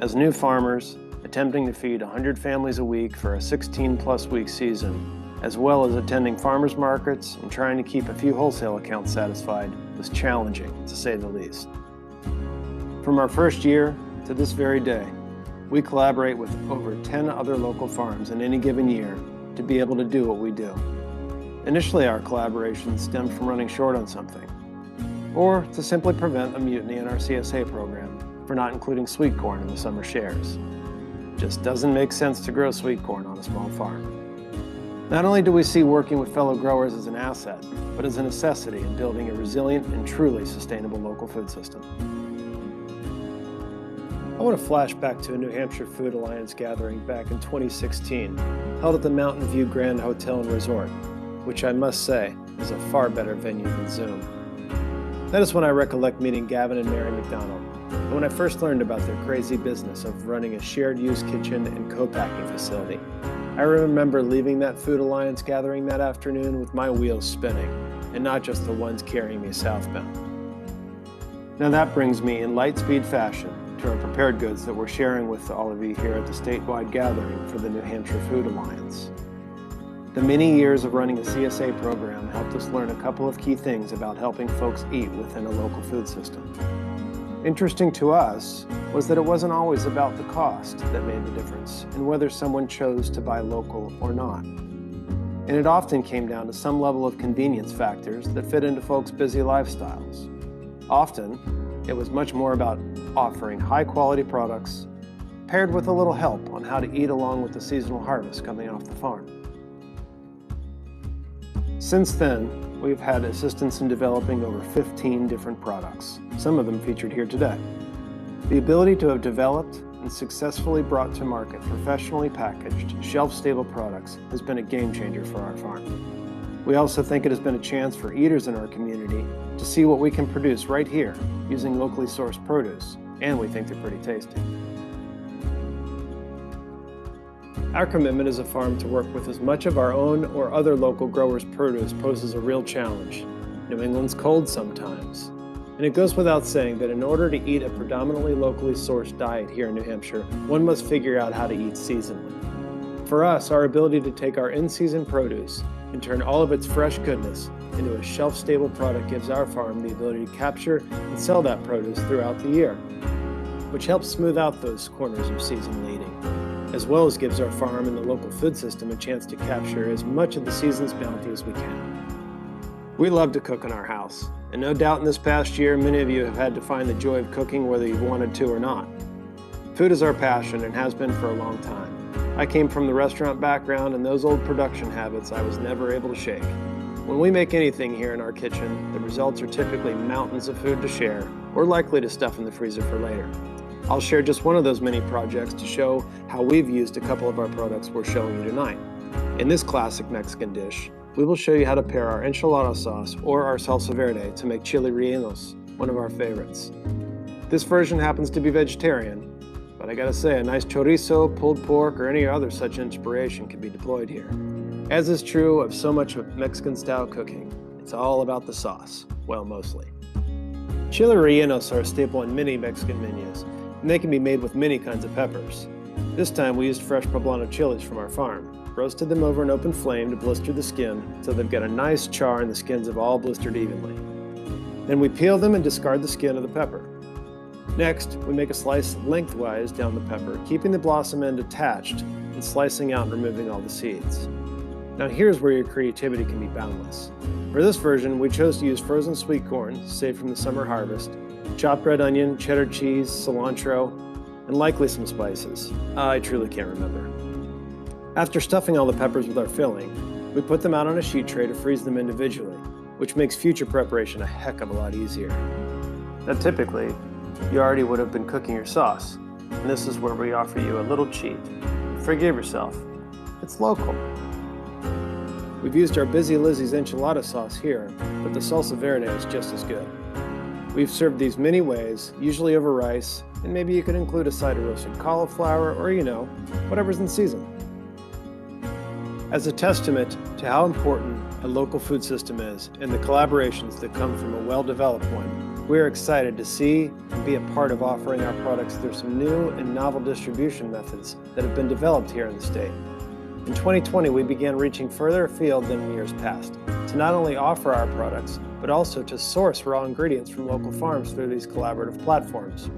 As new farmers, attempting to feed 100 families a week for a 16-plus week season, as well as attending farmers markets and trying to keep a few wholesale accounts satisfied, was challenging, to say the least. From our first year to this very day, We collaborate with over 10 other local farms in any given year to be able to do what we do. Initially, our collaboration stemmed from running short on something, or to simply prevent a mutiny in our CSA program for not including sweet corn in the summer shares. Just doesn't make sense to grow sweet corn on a small farm. Not only do we see working with fellow growers as an asset, but as a necessity in building a resilient and truly sustainable local food system. I want to flash back to a New Hampshire Food Alliance gathering back in 2016, held at the Mountain View Grand Hotel and Resort, which I must say is a far better venue than Zoom. That is when I recollect meeting Gavin and Mary Mcdonald, and when I first learned about their crazy business of running a shared-use kitchen and co-packing facility. I remember leaving that Food Alliance gathering that afternoon with my wheels spinning, and not just the ones carrying me southbound. Now that brings me in light speed fashion to our prepared goods that we're sharing with all of you here at the statewide gathering for the New Hampshire Food Alliance. The many years of running a CSA program helped us learn a couple of key things about helping folks eat within a local food system. Interesting to us was that it wasn't always about the cost that made the difference in whether someone chose to buy local or not. And it often came down to some level of convenience factors that fit into folks' busy lifestyles. Often, it was much more about offering high-quality products paired with a little help on how to eat along with the seasonal harvest coming off the farm. Since then, we've had assistance in developing over 15 different products, some of them featured here today. The ability to have developed and successfully brought to market professionally packaged, shelf-stable products has been a game changer for our farm. We also think it has been a chance for eaters in our community to see what we can produce right here using locally sourced produce, and we think they're pretty tasty. Our commitment as a farm to work with as much of our own or other local growers' produce poses a real challenge. New England's cold sometimes. And it goes without saying that in order to eat a predominantly locally sourced diet here in New Hampshire, one must figure out how to eat seasonally. For us, our ability to take our in-season produce and turn all of its fresh goodness into a shelf-stable product gives our farm the ability to capture and sell that produce throughout the year, which helps smooth out those corners of seasonal eating, as well as gives our farm and the local food system a chance to capture as much of the season's bounty as we can. We love to cook in our house, and no doubt in this past year, many of you have had to find the joy of cooking whether you've wanted to or not. Food is our passion and has been for a long time. I came from the restaurant background, and those old production habits I was never able to shake. When we make anything here in our kitchen, the results are typically mountains of food to share, or likely to stuff in the freezer for later. I'll share just one of those many projects to show how we've used a couple of our products we're showing you tonight. In this classic Mexican dish, we will show you how to pair our enchilada sauce or our salsa verde to make chili rellenos, one of our favorites. This version happens to be vegetarian, but I gotta say, a nice chorizo, pulled pork, or any other such inspiration can be deployed here. As is true of so much of Mexican-style cooking, it's all about the sauce, well, mostly. Chili rellenos are a staple in many Mexican menus, and they can be made with many kinds of peppers. This time we used fresh poblano chilies from our farm, roasted them over an open flame to blister the skin so they've got a nice char and the skins have all blistered evenly. Then we peel them and discard the skin of the pepper. Next, we make a slice lengthwise down the pepper, keeping the blossom end attached and slicing out and removing all the seeds. Now here's where your creativity can be boundless. For this version, we chose to use frozen sweet corn, saved from the summer harvest, chopped red onion, cheddar cheese, cilantro, and likely some spices. I truly can't remember. After stuffing all the peppers with our filling, we put them out on a sheet tray to freeze them individually, which makes future preparation a heck of a lot easier. Now typically, you already would have been cooking your sauce, and this is where we offer you a little cheat. Forgive yourself, it's local. We've used our Busy Lizzie's enchilada sauce here, but the salsa verde is just as good. We've served these many ways, usually over rice, and maybe you could include a side of roasted cauliflower or, whatever's in season. As a testament to how important a local food system is and the collaborations that come from a well-developed one, we are excited to see and be a part of offering our products through some new and novel distribution methods that have been developed here in the state. In 2020, we began reaching further afield than in years past to not only offer our products, but also to source raw ingredients from local farms through these collaborative platforms.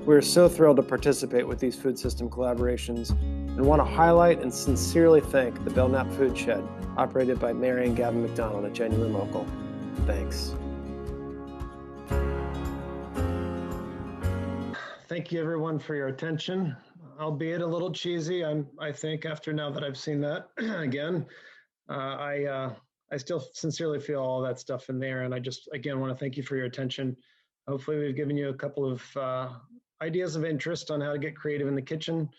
We are so thrilled to participate with these food system collaborations and want to highlight and sincerely thank the Belknap Food Shed, operated by Mary and Gavin Mcdonald, a genuine local. Thanks. Thank you everyone for your attention. Albeit a little cheesy, I think after now that I've seen that again, I still sincerely feel all that stuff in there. And I just, again, want to thank you for your attention. Hopefully we've given you a couple of ideas of interest on how to get creative in the kitchen.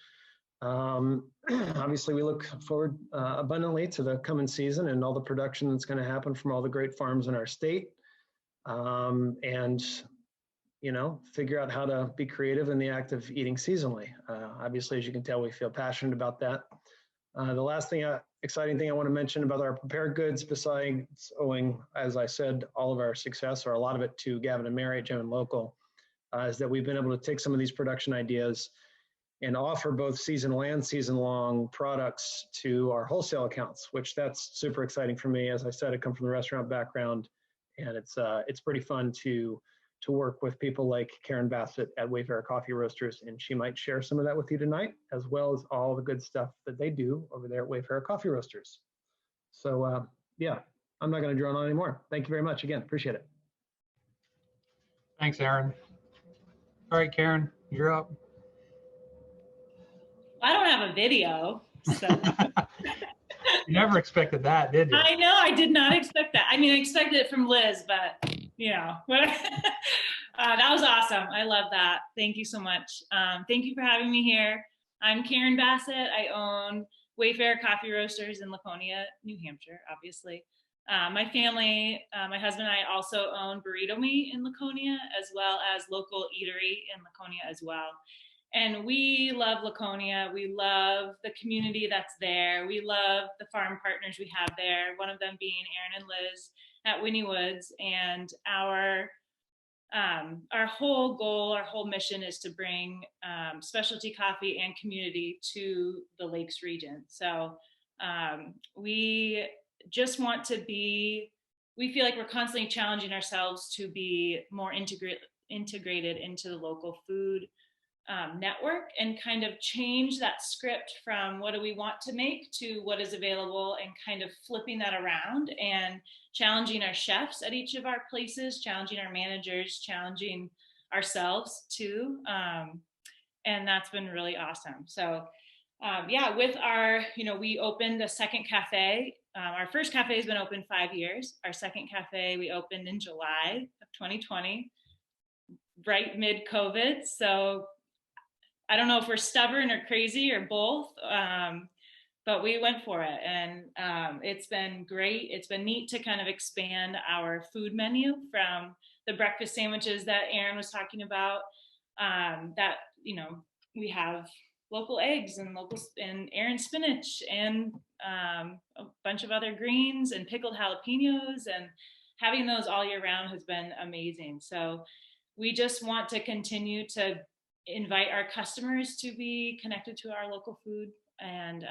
Obviously we look forward abundantly to the coming season and all the production that's going to happen from all the great farms in our state. And you know, figure out how to be creative in the act of eating seasonally. Obviously, as you can tell, we feel passionate about that. The last thing, exciting thing I want to mention about our prepared goods, besides owing, as I said, all of our success, or a lot of it, to Gavin and Mary at Genuine Local, is that we've been able to take some of these production ideas and offer both seasonal and season-long products to our wholesale accounts, which that's super exciting for me. As I said, I come from the restaurant background, and it's pretty fun to work with people like Karen Bassett at Wayfarer Coffee Roasters, and she might share some of that with you tonight, as well as all the good stuff that they do over there at Wayfarer Coffee Roasters. So yeah, I'm not going to drone on anymore. Thank you very much again. Appreciate it. Thanks, Aaron. All right, Karen, you're up. I don't have a video, so. You never expected that, did you? I know, I did not expect that. I mean, I expected it from Liz, but you know, that was awesome. I love that. Thank you so much. Thank you for having me here. I'm Karen Bassett. I own Wayfarer Coffee Roasters in Laconia, New Hampshire, obviously. My family, my husband and I also own Burrito Meat in Laconia, as well as local eatery in Laconia as well. And we love Laconia. We love the community that's there. We love the farm partners we have there, one of them being Aaron and Liz at Winnie Woods. And our whole goal, our whole mission is to bring specialty coffee and community to the Lakes region. So we just want to be, we feel like we're constantly challenging ourselves to be more integrated into the local food network and kind of change that script from what do we want to make to what is available, and kind of flipping that around and challenging our chefs at each of our places, challenging our managers, challenging ourselves too. And that's been really awesome. So yeah, with our, you know, we opened a second cafe. Our first cafe has been open 5 years. Our second cafe we opened in July of 2020, right mid-COVID. So I don't know if we're stubborn or crazy or both, but we went for it. And it's been great. It's been neat to kind of expand our food menu from the breakfast sandwiches that Aaron was talking about, that, you know, we have local eggs and Aaron spinach and a bunch of other greens and pickled jalapenos, and having those all year round has been amazing. So we just want to continue to invite our customers to be connected to our local food, and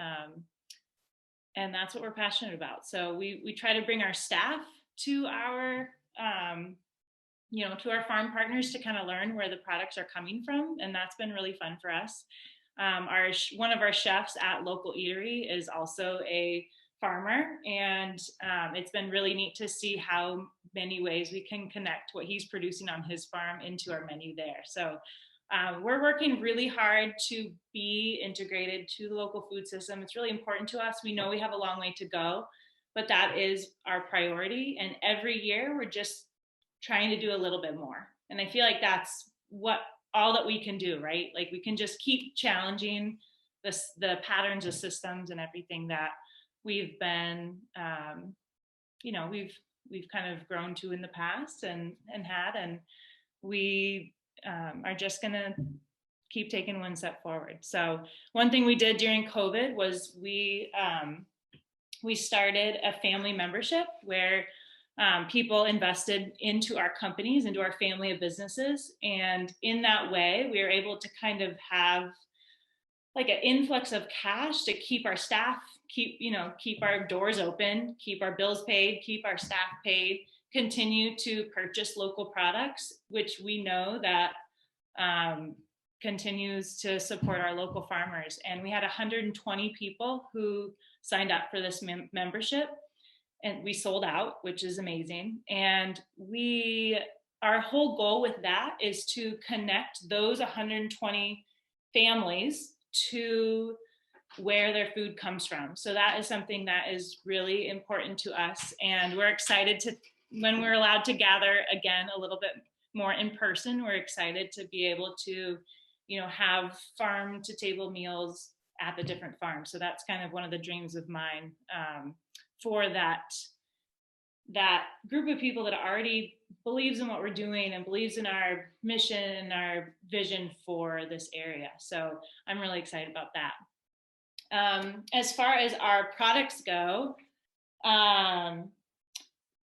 that's what we're passionate about. So we try to bring our staff to our you know, to our farm partners to kind of learn where the products are coming from, and that's been really fun for us. One of our chefs at local eatery is also a farmer, and it's been really neat to see how many ways we can connect what he's producing on his farm into our menu there. So we're working really hard to be integrated to the local food system. It's really important to us. We know we have a long way to go, but that is our priority. And every year we're just trying to do a little bit more. And I feel like that's all that we can do, right? Like we can just keep challenging the patterns of systems and everything that we've been, you know, we've kind of grown to in the past and we are just gonna keep taking one step forward. So one thing we did during COVID was we started a family membership where people invested into our companies, into our family of businesses. And in that way, we were able to kind of have like an influx of cash to keep our staff, keep our doors open, keep our bills paid, keep our staff paid, continue to purchase local products, which we know that continues to support our local farmers. And we had 120 people who signed up for this membership, and we sold out, which is amazing. And our whole goal with that is to connect those 120 families to where their food comes from. So that is something that is really important to us. And we're excited to, when we're allowed to gather again a little bit more in person, we're excited to be able to, have farm to table meals at the different farms. So that's kind of one of the dreams of mine, for that group of people that already believes in what we're doing and believes in our mission and our vision for this area. So I'm really excited about that. As far as our products go,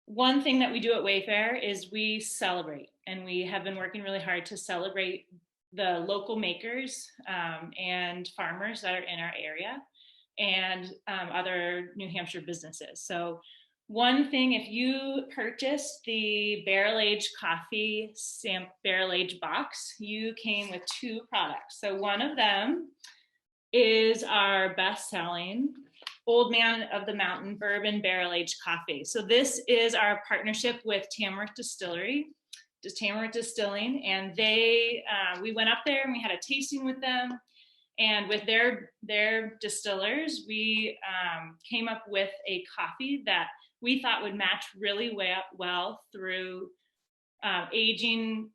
one thing that we do at Wayfair is we celebrate, and we have been working really hard to celebrate the local makers and farmers that are in our area, and other New Hampshire businesses. So one thing, if you purchase the barrel-aged coffee barrel-aged box, you came with 2 products. So one of them is our best-selling Old Man of the Mountain Bourbon Barrel-Aged Coffee. So this is our partnership with Tamworth Distilling, and we went up there and we had a tasting with them, and with their distillers, we came up with a coffee that we thought would match really well through aging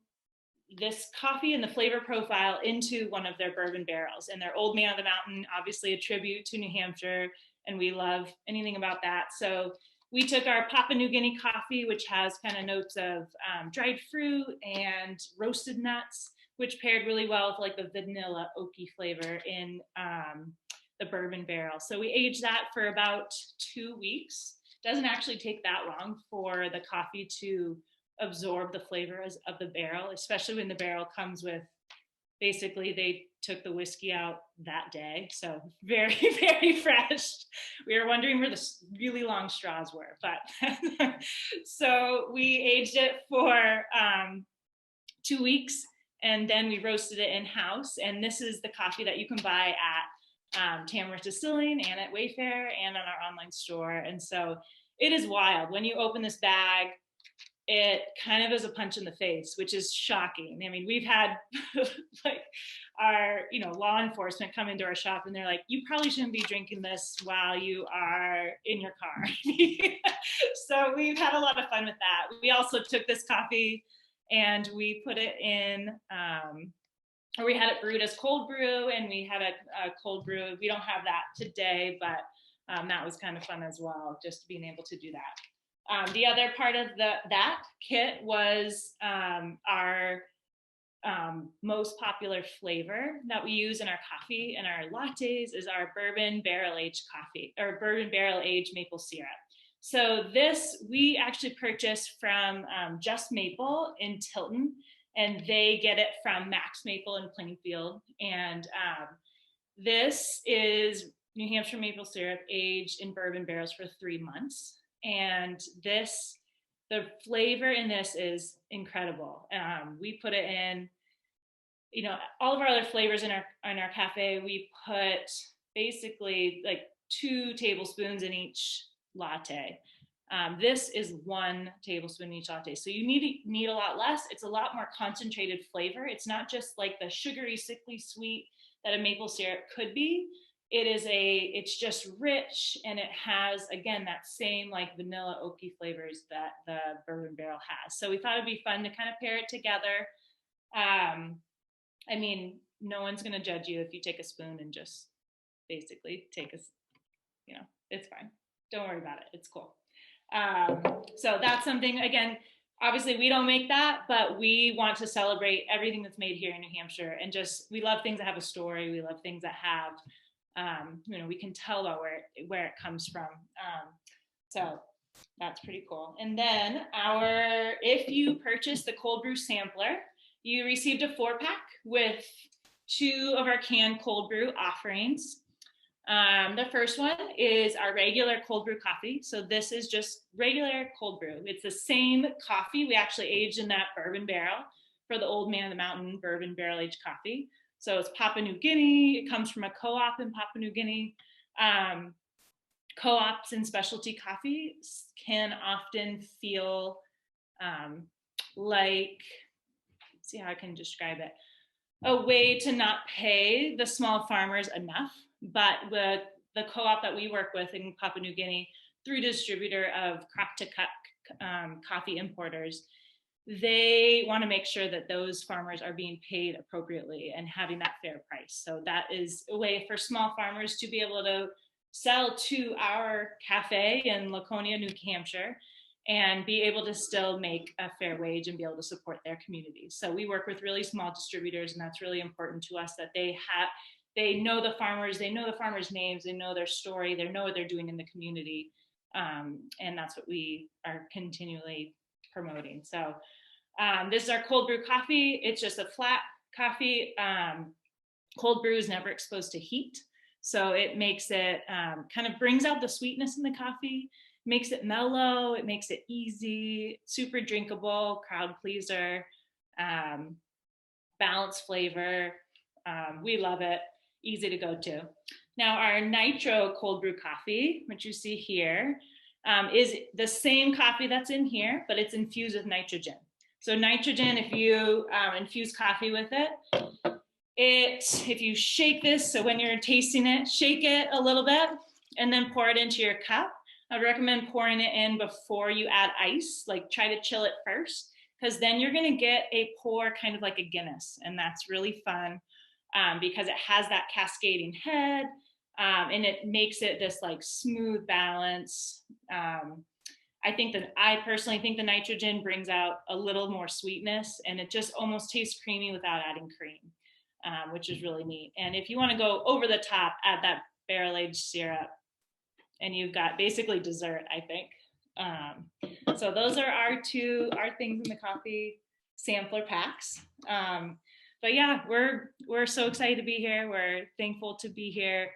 this coffee and the flavor profile into one of their bourbon barrels. And their Old Man of the Mountain, obviously a tribute to New Hampshire, and we love anything about that. So we took our Papua New Guinea coffee, which has kind of notes of dried fruit and roasted nuts, which paired really well with like the vanilla oaky flavor in the bourbon barrel. So we aged that for about 2 weeks. Doesn't actually take that long for the coffee to absorb the flavors of the barrel, especially when the barrel comes with, basically they took the whiskey out that day. So very, very fresh. We were wondering where the really long straws were, but so we aged it for 2 weeks, and then we roasted it in-house. And this is the coffee that you can buy at Tamworth Distilling and at Wayfair and on our online store. And so it is wild. When you open this bag, it kind of is a punch in the face, which is shocking. I mean, we've had like our, law enforcement come into our shop and they're like, you probably shouldn't be drinking this while you are in your car. So we've had a lot of fun with that. We also took this coffee and we put it in, or we had it brewed as cold brew, and we had a cold brew. We don't have that today, but that was kind of fun as well, just being able to do that. The other part of that kit was our most popular flavor that we use in our coffee and our lattes is our bourbon barrel-aged coffee, or bourbon barrel-aged maple syrup. So this we actually purchased from Just Maple in Tilton, and they get it from Max Maple in Plainfield. And this is New Hampshire maple syrup aged in bourbon barrels for 3 months. And the flavor in this is incredible. We put it in, all of our other flavors in our cafe, we put basically like 2 tablespoons in each latte. This is 1 tablespoon in each latte. So you need a lot less. It's a lot more concentrated flavor. It's not just like the sugary, sickly sweet that a maple syrup could be. It's just rich, and it has, again, that same like vanilla oaky flavors that the bourbon barrel has. So we thought it'd be fun to kind of pair it together. I mean, no one's going to judge you if you take a spoon and just basically take it's fine. Don't worry about it. It's cool. So that's something, again, obviously we don't make that, but we want to celebrate everything that's made here in New Hampshire, and we love things that have a story. We love things that have, we can tell about where it comes from. So that's pretty cool. And then if you purchase the cold brew sampler, you received a 4-pack with 2 of our canned cold brew offerings. The first one is our regular cold brew coffee. So this is just regular cold brew. It's the same coffee we actually aged in that bourbon barrel for the Old Man of the Mountain bourbon barrel aged coffee. So it's Papua New Guinea. It comes from a co-op in Papua New Guinea. Co-ops in specialty coffee can often feel like, let's see how I can describe it, a way to not pay the small farmers enough. But the co-op that we work with in Papua New Guinea, through distributor of crop-to-cup coffee importers, they want to make sure that those farmers are being paid appropriately and having that fair price. So that is a way for small farmers to be able to sell to our cafe in Laconia, New Hampshire, and be able to still make a fair wage and be able to support their communities. So we work with really small distributors, and that's really important to us, that they know the farmers, they know the farmers' names, they know their story, they know what they're doing in the community. And that's what we are continually promoting. So this is our cold brew coffee. It's just a flat coffee. Cold brew is never exposed to heat. So it makes it, kind of brings out the sweetness in the coffee, makes it mellow, it makes it easy, super drinkable, crowd pleaser, balanced flavor. We love it, easy to go to. Now our Nitro cold brew coffee, which you see here, is the same coffee that's in here, but it's infused with nitrogen. So nitrogen, if you infuse coffee with it, if you shake this, so when you're tasting it, shake it a little bit and then pour it into your cup. I'd recommend pouring it in before you add ice, like try to chill it first, because then you're gonna get a pour kind of like a Guinness, and that's really fun because it has that cascading head and it makes it this like smooth balance. I personally think the nitrogen brings out a little more sweetness, and it just almost tastes creamy without adding cream, which is really neat. And if you want to go over the top, add that barrel-aged syrup, and you've got basically dessert, I think. So those are our things in the coffee sampler packs. But yeah, we're so excited to be here. We're thankful to be here.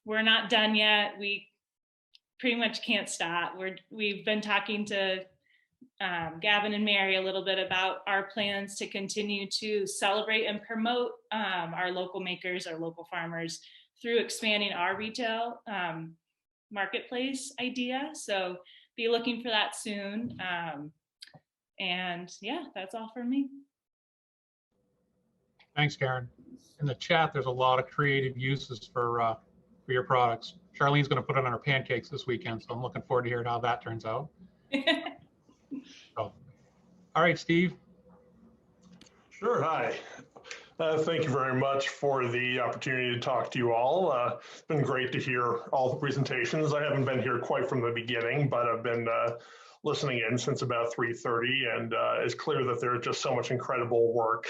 We're not done yet. We pretty much can't stop. We've been talking to Gavin and Mary a little bit about our plans to continue to celebrate and promote our local makers, our local farmers, through expanding our retail marketplace idea. So be looking for that soon. And yeah, that's all from me. Thanks, Karen. In the chat, there's a lot of creative uses for your products. Charlene's going to put it on her pancakes this weekend, so I'm looking forward to hearing how that turns out. All right, Steve. Sure. Hi. Thank you very much for the opportunity to talk to you all. It's been great to hear all the presentations. I haven't been here quite from the beginning, but I've been listening in since about 3:30, and it's clear that there's just so much incredible work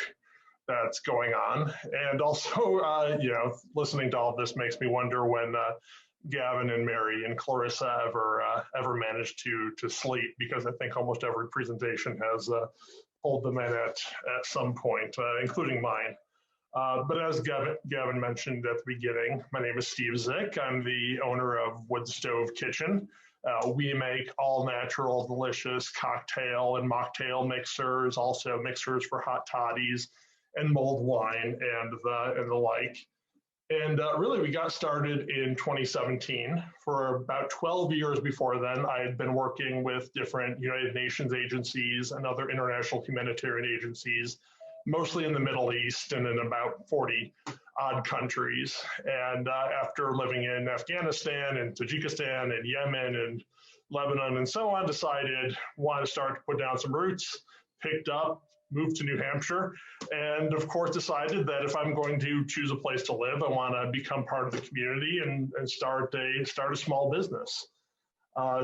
that's going on. And also, listening to all of this makes me wonder when Gavin and Mary and Clarissa ever managed to sleep, because I think almost every presentation has pulled them in at some point, including mine. But as Gavin mentioned at the beginning, my name is Steve Zick. I'm the owner of Wood Stove Kitchen. We make all natural, delicious cocktail and mocktail mixers, also mixers for hot toddies and mulled wine and the like. And really, we got started in 2017. For about 12 years before then, I had been working with different United Nations agencies and other international humanitarian agencies, mostly in the Middle East and in about 40 odd countries. And after living in Afghanistan and Tajikistan and Yemen and Lebanon and so on, decided wanted to start to put down some roots, picked up, moved to New Hampshire, and of course decided that if I'm going to choose a place to live, I want to become part of the community and start a small business.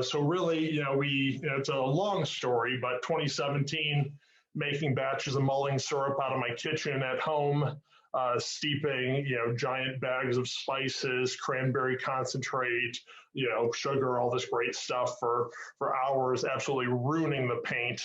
So really, it's a long story, but 2017, making batches of mulling syrup out of my kitchen at home, steeping, giant bags of spices, cranberry concentrate, sugar, all this great stuff for hours, absolutely ruining the paint.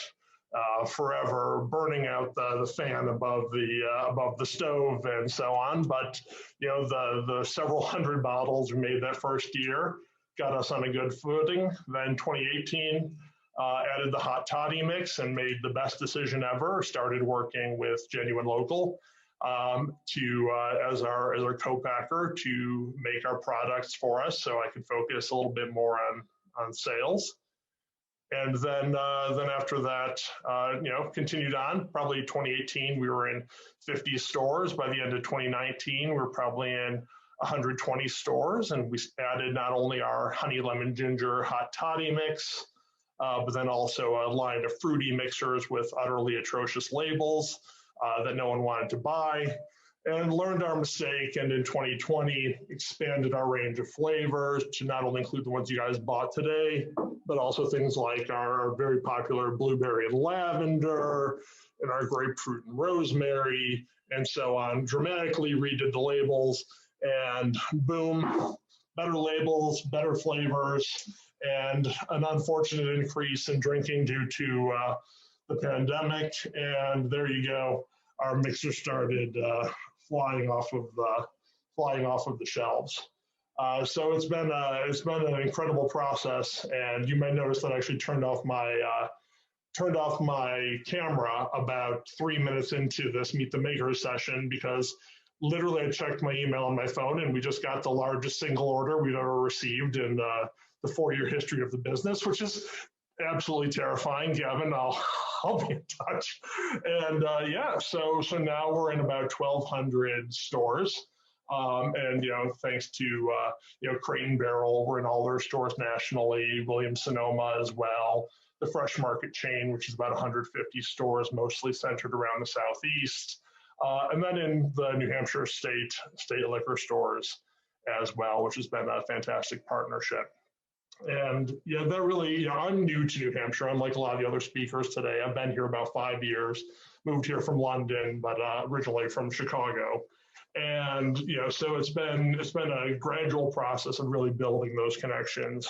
Forever, burning out the fan above the stove and so on. But the several hundred bottles we made that first year got us on a good footing. Then 2018 added the hot toddy mix and made the best decision ever. Started working with Genuine Local. as our co-packer to make our products for us, so I could focus a little bit more on sales. And then after that, continued on. Probably 2018, we were in 50 stores. By the end of 2019, we were probably in 120 stores, and we added not only our honey lemon ginger hot toddy mix, but then also a line of fruity mixers with utterly atrocious labels that no one wanted to buy, and learned our mistake, and in 2020 expanded our range of flavors to not only include the ones you guys bought today, but also things like our very popular blueberry and lavender, and our grapefruit and rosemary, and so on. Dramatically redid the labels, and boom, better labels, better flavors, and an unfortunate increase in drinking due to the pandemic. And there you go, our mixer started flying off of the shelves. So it's been an incredible process, and you may notice that I actually turned off my camera about 3 minutes into this Meet the Makers session, because literally I checked my email on my phone, and we just got the largest single order we've ever received in the 4-year history of the business, which is absolutely terrifying. Gavin, I'll be in touch. And so now we're in about 1,200 stores. And thanks to Crate and Barrel, we're in all their stores nationally, Williams-Sonoma as well, the Fresh Market chain, which is about 150 stores, mostly centered around the Southeast. And then in the New Hampshire state liquor stores as well, which has been a fantastic partnership. And that really, I'm new to New Hampshire. Unlike a lot of the other speakers today, I've been here about 5 years, moved here from London, but originally from Chicago. And so it's been a gradual process of really building those connections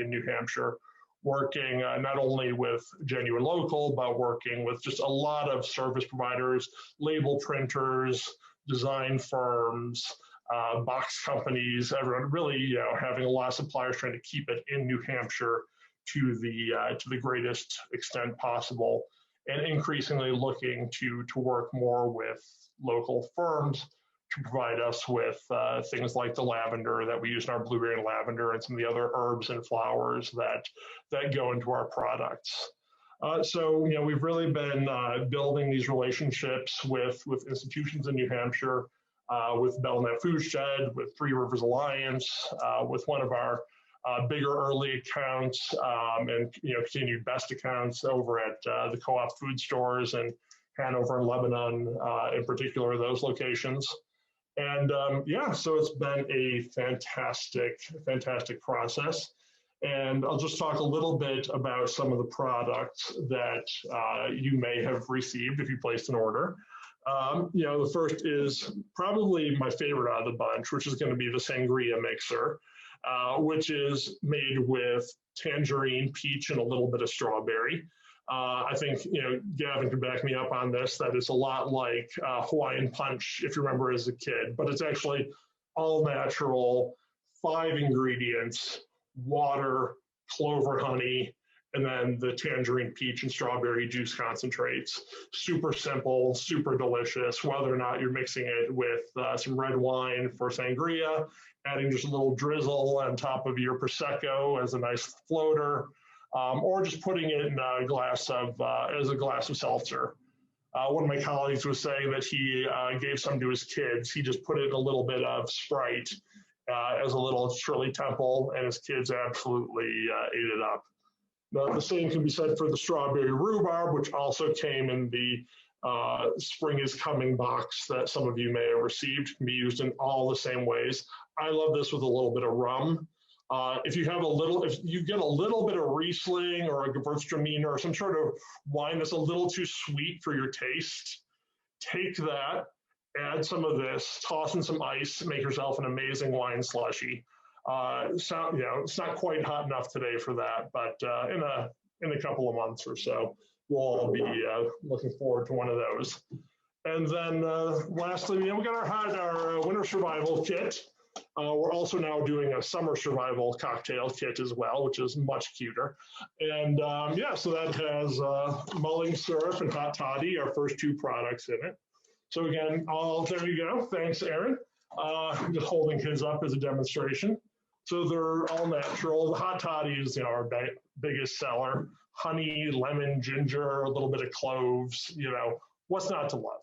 in New Hampshire, working not only with Genuine Local, but working with just a lot of service providers, label printers, design firms, box companies, everyone really, having a lot of suppliers trying to keep it in New Hampshire to the greatest extent possible, and increasingly looking to work more with local firms to provide us with things like the lavender that we use in our blueberry and lavender, and some of the other herbs and flowers that go into our products. So we've really been building these relationships with institutions in New Hampshire, with Belknap Food Shed, with Three Rivers Alliance, with one of our bigger early accounts, and continued best accounts over at the Co-op food stores in Hanover and Lebanon, in particular, those locations. And so it's been a fantastic process. And I'll just talk a little bit about some of the products that you may have received if you placed an order. The first is probably my favorite out of the bunch, which is going to be the sangria mixer, which is made with tangerine, peach, and a little bit of strawberry. I think, Gavin can back me up on this, that it's a lot like Hawaiian Punch, if you remember as a kid, but it's actually all natural, 5 ingredients, water, clover honey, and then the tangerine, peach, and strawberry juice concentrates. Super simple, super delicious, whether or not you're mixing it with some red wine for sangria, adding just a little drizzle on top of your Prosecco as a nice floater, or just putting it in a glass of, as a glass of seltzer. One of my colleagues was saying that he gave some to his kids. He just put in a little bit of Sprite as a little Shirley Temple, and his kids absolutely ate it up. The same can be said for the strawberry rhubarb, which also came in the Spring is Coming box that some of you may have received. It can be used in all the same ways. I love this with a little bit of rum. If you get a little bit of Riesling or a Gewürztraminer or some sort of wine that's a little too sweet for your taste, take that, add some of this, toss in some ice, make yourself an amazing wine slushy. It's not quite hot enough today for that, but in a couple of months or so, we'll all be looking forward to one of those. And then lastly, we got our winter survival kit. We're also now doing a summer survival cocktail kit as well, which is much cuter. And so that has mulling syrup and hot toddy, our first 2 products in it. So again, there you go. Thanks, Aaron. Just holding his up as a demonstration. So they're all natural. The hot toddies, our biggest seller. Honey, lemon, ginger, a little bit of cloves. What's not to love?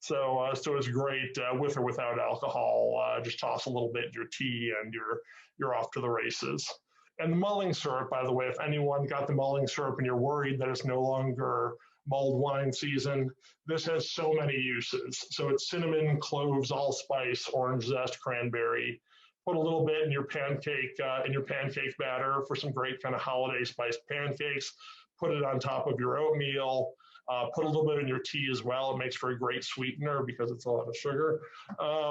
So it's great with or without alcohol. Just toss a little bit in your tea, and you're off to the races. And the mulling syrup, by the way, if anyone got the mulling syrup and you're worried that it's no longer mulled wine season, this has so many uses. So it's cinnamon, cloves, allspice, orange zest, cranberry. Put a little bit in your pancake batter for some great kind of holiday spiced pancakes. Put it on top of your oatmeal. Put a little bit in your tea as well. It makes for a great sweetener because it's a lot of sugar,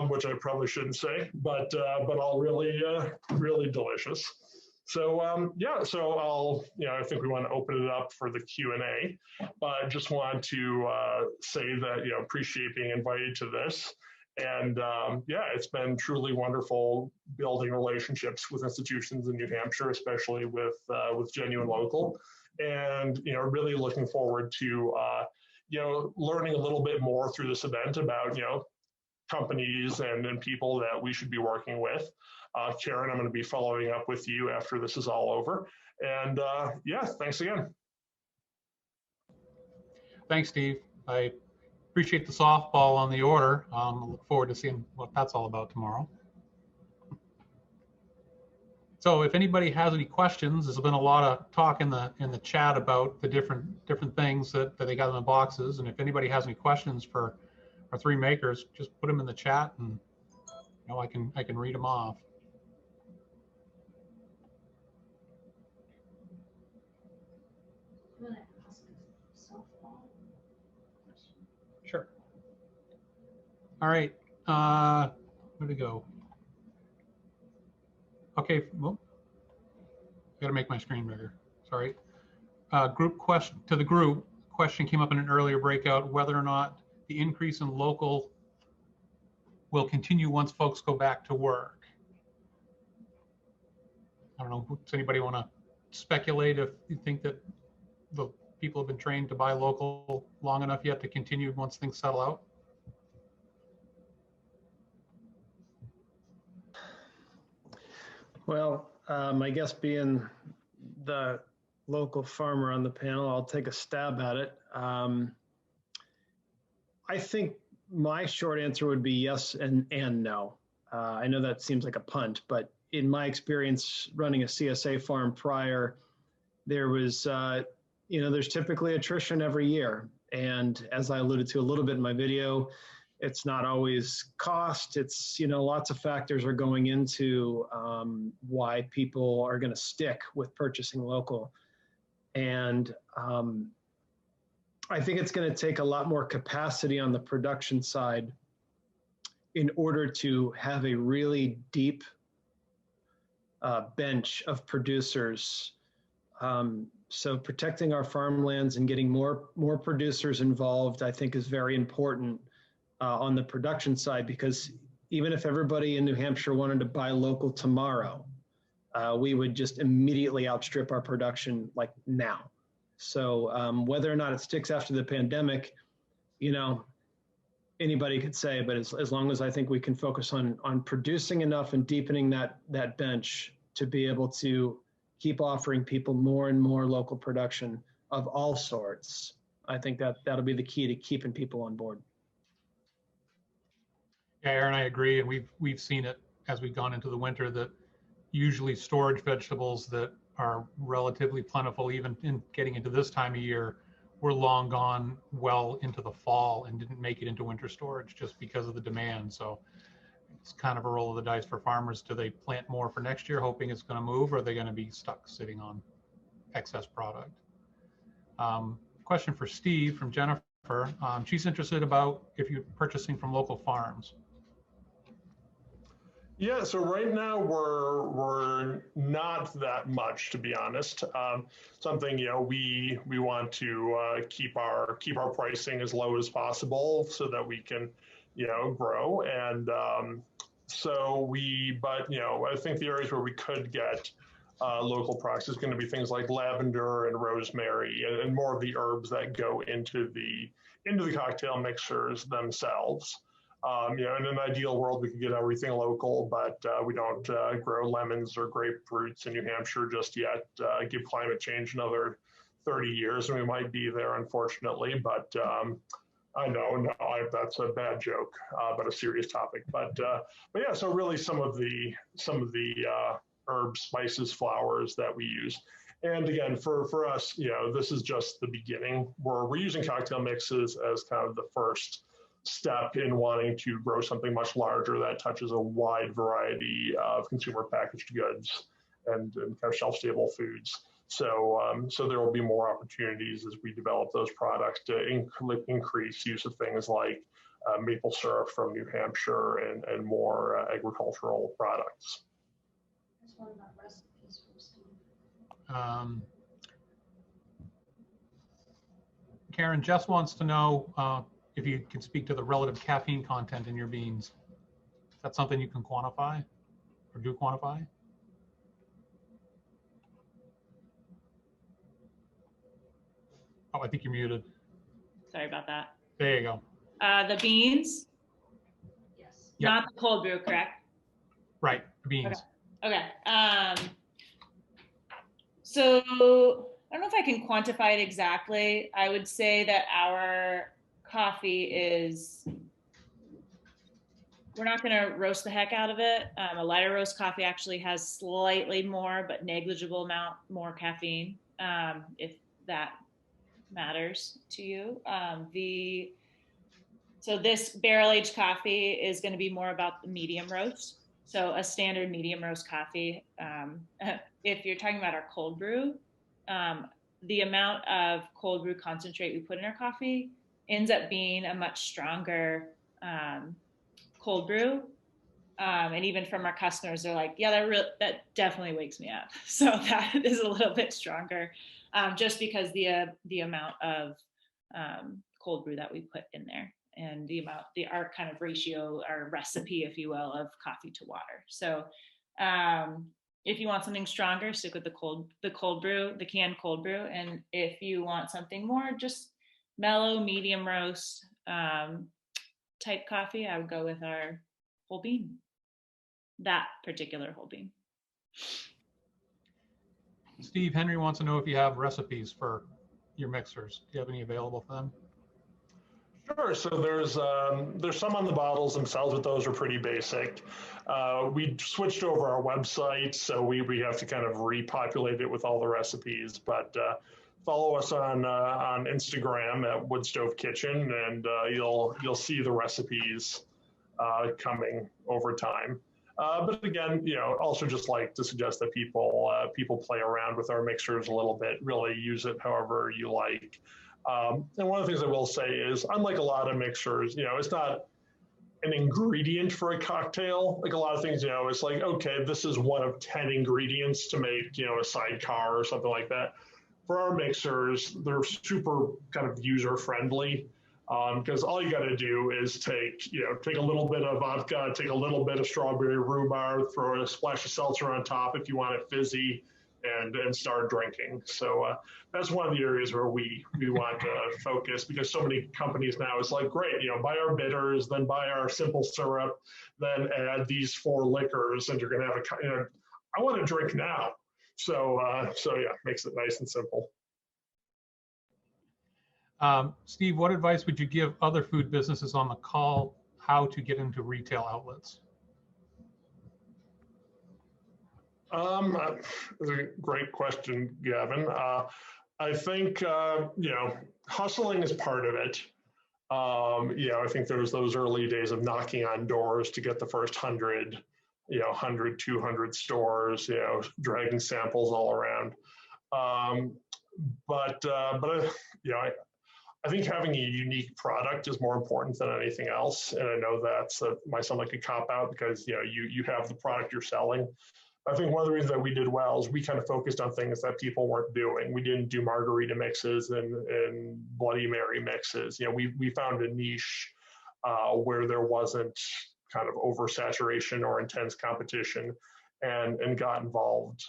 which I probably shouldn't say, but all really delicious. So so I'll I think we want to open it up for the Q&A, but I just want to say that appreciate being invited to this. And it's been truly wonderful building relationships with institutions in New Hampshire, especially with Genuine Local, and really looking forward to learning a little bit more through this event about companies and people that we should be working with. Karen, I'm going to be following up with you after this is all over, and thanks again. Thanks, Steve. I appreciate the softball on the order. I look forward to seeing what that's all about tomorrow. So if anybody has any questions, there's been a lot of talk in the chat about the different things that they got in the boxes. And if anybody has any questions for our three makers, just put them in the chat, and I can read them off. Sure. All right, where'd it go? Okay, well, I gotta make my screen bigger, sorry. Group question, to the group, question came up in an earlier breakout, whether or not the increase in local will continue once folks go back to work. I don't know, does anybody wanna speculate if you think that the people have been trained to buy local long enough yet to continue once things settle out? Well, I guess being the local farmer on the panel, I'll take a stab at it. I think my short answer would be yes and no. I know that seems like a punt, but in my experience running a CSA farm prior, there was, there's typically attrition every year. And as I alluded to a little bit in my video, it's not always cost. It's, lots of factors are going into why people are going to stick with purchasing local. And I think it's going to take a lot more capacity on the production side in order to have a really deep bench of producers. So protecting our farmlands and getting more producers involved, I think, is very important on the production side, because even if everybody in New Hampshire wanted to buy local tomorrow, we would just immediately outstrip our production like now. So whether or not it sticks after the pandemic, anybody could say, but as long as I think we can focus on producing enough and deepening that bench to be able to keep offering people more and more local production of all sorts, I think that'll be the key to keeping people on board. Yeah, Aaron, I agree, and we've seen it as we've gone into the winter that usually storage vegetables that are relatively plentiful, even in getting into this time of year, were long gone well into the fall and didn't make it into winter storage just because of the demand. So it's kind of a roll of the dice for farmers. Do they plant more for next year, hoping it's going to move, or are they going to be stuck sitting on excess product? Question for Steve from Jennifer. She's interested about if you're purchasing from local farms. Yeah, so right now we're not that much, to be honest. Something we want to keep our pricing as low as possible so that we can grow. And I think the areas where we could get local products is going to be things like lavender and rosemary and more of the herbs that go into the cocktail mixers themselves. You know, in an ideal world, we could get everything local, but we don't grow lemons or grapefruits in New Hampshire just yet. Give climate change another 30 years, and we might be there, unfortunately. But I know, that's a bad joke, but a serious topic. But yeah, so really some of the herbs, spices, flowers that we use. And again, for us, you know, this is just the beginning. We're using cocktail mixes as kind of the first step in wanting to grow something much larger that touches a wide variety of consumer packaged goods and kind of shelf-stable foods. So, so there will be more opportunities as we develop those products to increase use of things like maple syrup from New Hampshire and more agricultural products. Karen, Jess wants to know if you can speak to the relative caffeine content in your beans. Is that something you can quantify or do quantify? Oh, I think you're muted. Sorry about that. There you go. The beans? Yes. Not the cold brew, correct? Right, the beans. Okay. So I don't know if I can quantify it exactly. I would say that our coffee is, we're not going to roast the heck out of it. A lighter roast coffee actually has slightly more, but negligible amount more caffeine, if that matters to you. So this barrel-aged coffee is going to be more about the medium roast. So a standard medium roast coffee, if you're talking about our cold brew, the amount of cold brew concentrate we put in our coffee ends up being a much stronger cold brew. And even from our customers, they're like, yeah, that definitely wakes me up. So that is a little bit stronger, just because the amount of cold brew that we put in there and our kind of ratio, our recipe, if you will, of coffee to water. So if you want something stronger, stick with the cold brew, the canned cold brew. And if you want something more just mellow, medium roast type coffee, I would go with our whole bean, that particular whole bean. Steve, Henry wants to know if you have recipes for your mixers. Do you have any available for them? Sure. So there's some on the bottles themselves, but those are pretty basic. We switched over our website, so we have to kind of repopulate it with all the recipes. But follow us on Instagram at Woodstove Kitchen, and you'll see the recipes coming over time. But again, you know, also just like to suggest that people play around with our mixers a little bit, really use it however you like. And one of the things I will say is, unlike a lot of mixers, you know, it's not an ingredient for a cocktail. Like a lot of things, you know, it's like, okay, this is one of 10 ingredients to make, you know, a sidecar or something like that. For our mixers, they're super kind of user friendly, because all you got to do is take a little bit of vodka, take a little bit of strawberry rhubarb, throw a splash of seltzer on top if you want it fizzy, and start drinking. So that's one of the areas where we want to focus, because so many companies now, it's like, great, you know, buy our bitters, then buy our simple syrup, then add these 4 liquors, and you're going to have I want to drink now. So yeah, makes it nice and simple. Steve, what advice would you give other food businesses on the call how to get into retail outlets? That's a great question, Gavin. I think, you know, hustling is part of it. You know, I think there was those early days of knocking on doors to get the first 100, 200 stores, you know, dragging samples all around. But you know, I think having a unique product is more important than anything else. And I know that might sound like a cop-out, because, you know, you have the product you're selling. I think one of the reasons that we did well is we kind of focused on things that people weren't doing. We didn't do margarita mixes and Bloody Mary mixes. You know, we found a niche where there wasn't kind of oversaturation or intense competition. and got involved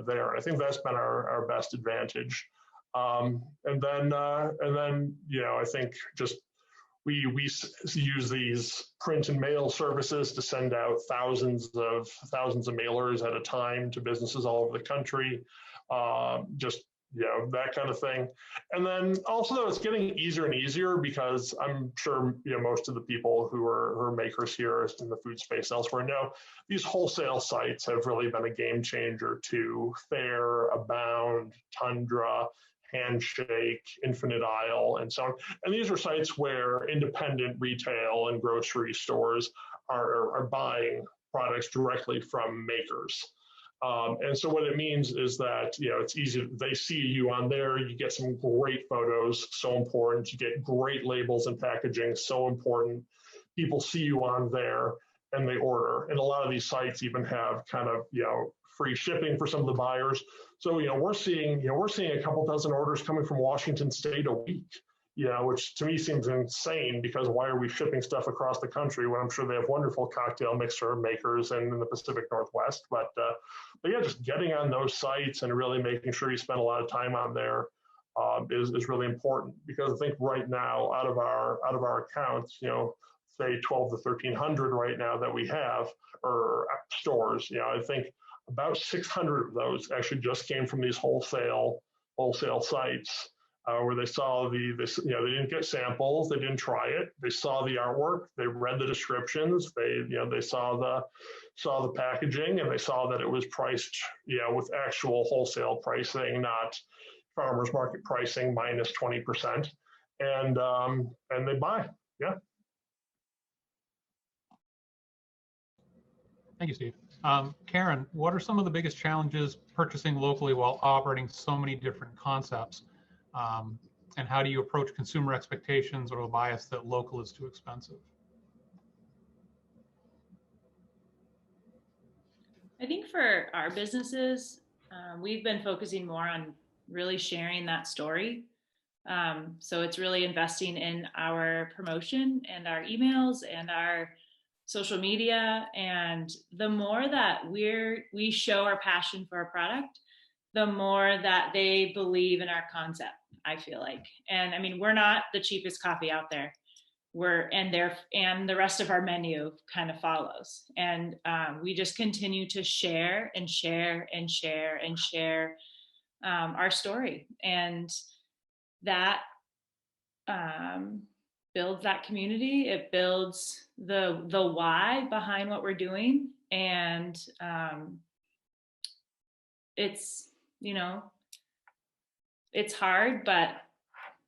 there. I think that's been our best advantage. And then I think just we use these print and mail services to send out thousands of mailers at a time to businesses all over the country. That kind of thing. And then also, though, it's getting easier and easier because I'm sure most of the people who are makers here in the food space elsewhere know these wholesale sites have really been a game changer to Fair, Abound, Tundra, Handshake, Infinite Aisle, and so on. And these are sites where independent retail and grocery stores are buying products directly from makers. And so what it means is that, it's easy. They see you on there. You get some great photos, so important. You get great labels and packaging, so important. People see you on there and they order. And a lot of these sites even have kind of, free shipping for some of the buyers. So, we're seeing a couple dozen orders coming from Washington State a week, which to me seems insane because why are we shipping stuff across the country when I'm sure they have wonderful cocktail mixer makers and in the Pacific Northwest. But yeah, just getting on those sites and really making sure you spend a lot of time on there is really important, because I think right now out of our accounts, say 12 to 1300 right now that we have, or stores, I think about 600 of those actually just came from these wholesale sites. Where they saw they didn't get samples, they didn't try it, they saw the artwork, they read the descriptions, they saw the packaging, and they saw that it was priced, with actual wholesale pricing, not farmers market pricing minus 20%, and they buy, yeah. Thank you, Steve. Karen, what are some of the biggest challenges purchasing locally while operating so many different concepts? And how do you approach consumer expectations or the bias that local is too expensive? I think for our businesses, we've been focusing more on really sharing that story. So it's really investing in our promotion and our emails and our social media. And the more that we show our passion for our product, the more that they believe in our concept, I feel like. And I mean, we're not the cheapest coffee out there. And the rest of our menu kind of follows. And we just continue to share and share and share and share our story. And that builds that community. It builds the why behind what we're doing. And it's, it's hard, but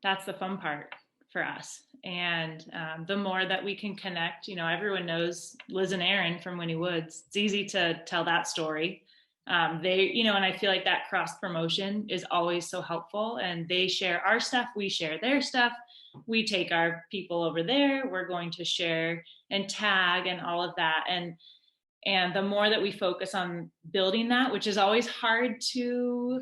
that's the fun part for us. And the more that we can connect, everyone knows Liz and Aaron from Winnie Woods. It's easy to tell that story. And I feel like that cross promotion is always so helpful, and they share our stuff, we share their stuff. We take our people over there, we're going to share and tag and all of that. And the more that we focus on building that, which is always hard to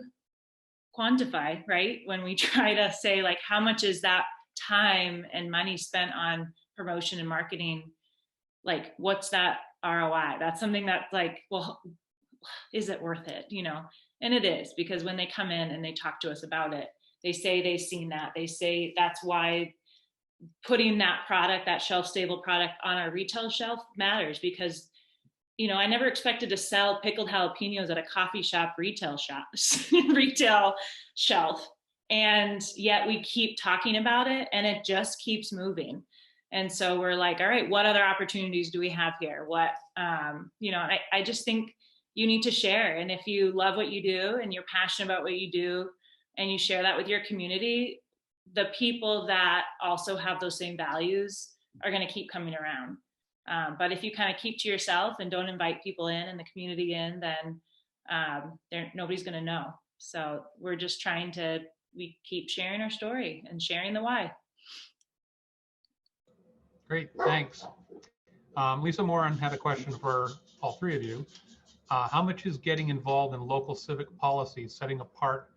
quantify, right? When we try to say, like, how much is that time and money spent on promotion and marketing? Like, what's that ROI? That's something that's like, well, is it worth it? And it is, because when they come in and they talk to us about it, they say they've seen that. They say that's why putting that product, that shelf stable product on our retail shelf matters, because I never expected to sell pickled jalapenos at a coffee shop retail shelf. And yet we keep talking about it and it just keeps moving. And so we're like, all right, what other opportunities do we have here? I just think you need to share. And if you love what you do and you're passionate about what you do and you share that with your community, the people that also have those same values are going to keep coming around. But if you kind of keep to yourself and don't invite people in and the community in, then nobody's going to know. So we're just we keep sharing our story and sharing the why. Great, thanks. Lisa Moran had a question for all three of you. How much is getting involved in local civic policy setting a part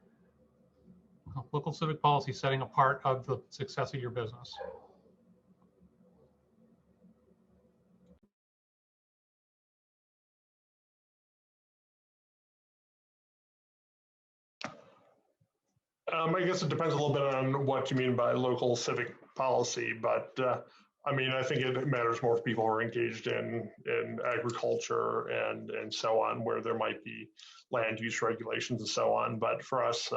of the success of your business? I guess it depends a little bit on what you mean by local civic policy, but I mean, I think it matters more for people who are engaged in agriculture and so on, where there might be land use regulations and so on. But for us,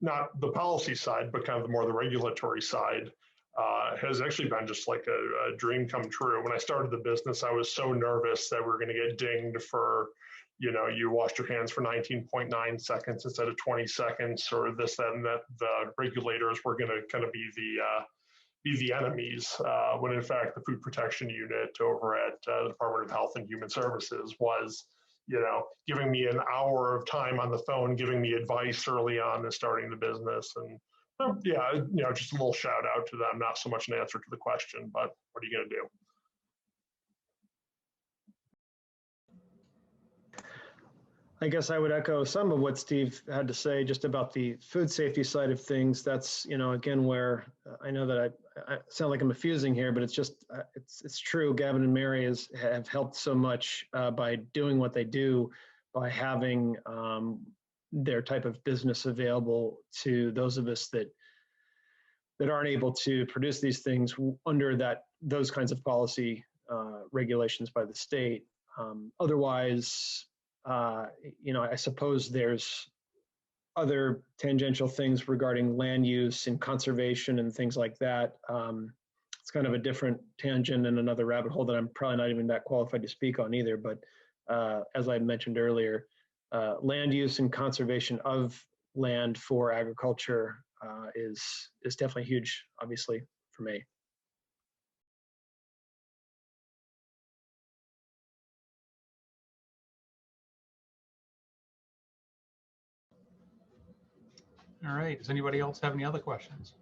not the policy side, but kind of more the regulatory side, has actually been just like a dream come true. When I started the business, I was so nervous that we were going to get dinged for, you know, you washed your hands for 19.9 seconds instead of 20 seconds, or this, that, and that. The regulators were going to kind of be the enemies, when in fact the Food Protection Unit over at the Department of Health and Human Services was, you know, giving me an hour of time on the phone, giving me advice early on in starting the business. And yeah, you know, just a little shout out to them, not so much an answer to the question, but what are you going to do? I guess I would echo some of what Steve had to say just about the food safety side of things. That's, you know, again, where I know that I sound like I'm effusing here, but it's just, it's true. Gavin and Mary have helped so much by doing what they do, by having their type of business available to those of us that aren't able to produce these things under those kinds of policy regulations by the state. Otherwise, you know, I suppose there's other tangential things regarding land use and conservation and things like that. It's kind of a different tangent and another rabbit hole that I'm probably not even that qualified to speak on either. But as I mentioned earlier, land use and conservation of land for agriculture is definitely huge, obviously, for me. All right, does anybody else have any other questions?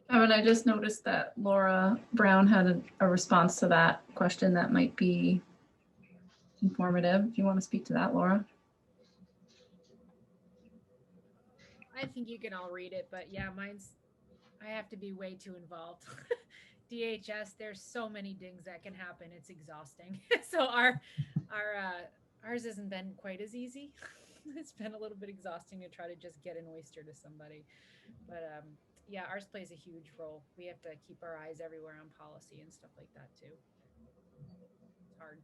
Oh, and I just noticed that Laura Brown had a response to that question that might be informative. Do you want to speak to that, Laura? I think you can all read it, but yeah, I have to be way too involved. DHS, there's so many dings that can happen. It's exhausting. So ours hasn't been quite as easy. It's been a little bit exhausting to try to just get an oyster to somebody. But yeah, ours plays a huge role. We have to keep our eyes everywhere on policy and stuff like that too. It's hard.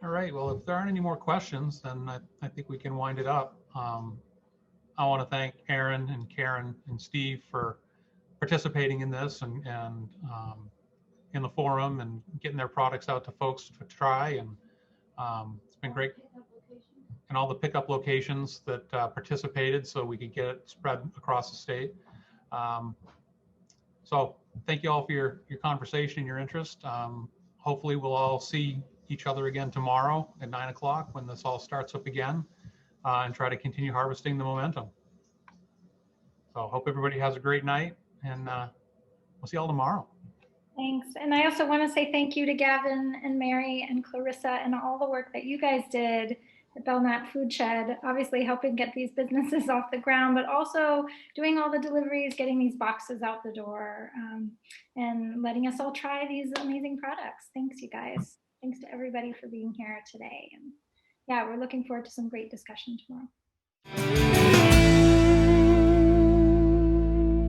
All right, well, if there aren't any more questions, then I think we can wind it up. I want to thank Aaron and Karen and Steve for participating in this and in the forum and getting their products out to folks to try. And it's been great. And all the pickup locations that participated so we could get it spread across the state. So thank you all for your conversation and your interest. Hopefully we'll all see each other again tomorrow at 9 o'clock when this all starts up again and try to continue harvesting the momentum. So hope everybody has a great night, and we'll see you all tomorrow. Thanks. And I also want to say thank you to Gavin and Mary and Clarissa and all the work that you guys did at Belknap Food Shed, obviously helping get these businesses off the ground, but also doing all the deliveries, getting these boxes out the door, and letting us all try these amazing products. Thanks, you guys. Thanks to everybody for being here today. And yeah, we're looking forward to some great discussion tomorrow.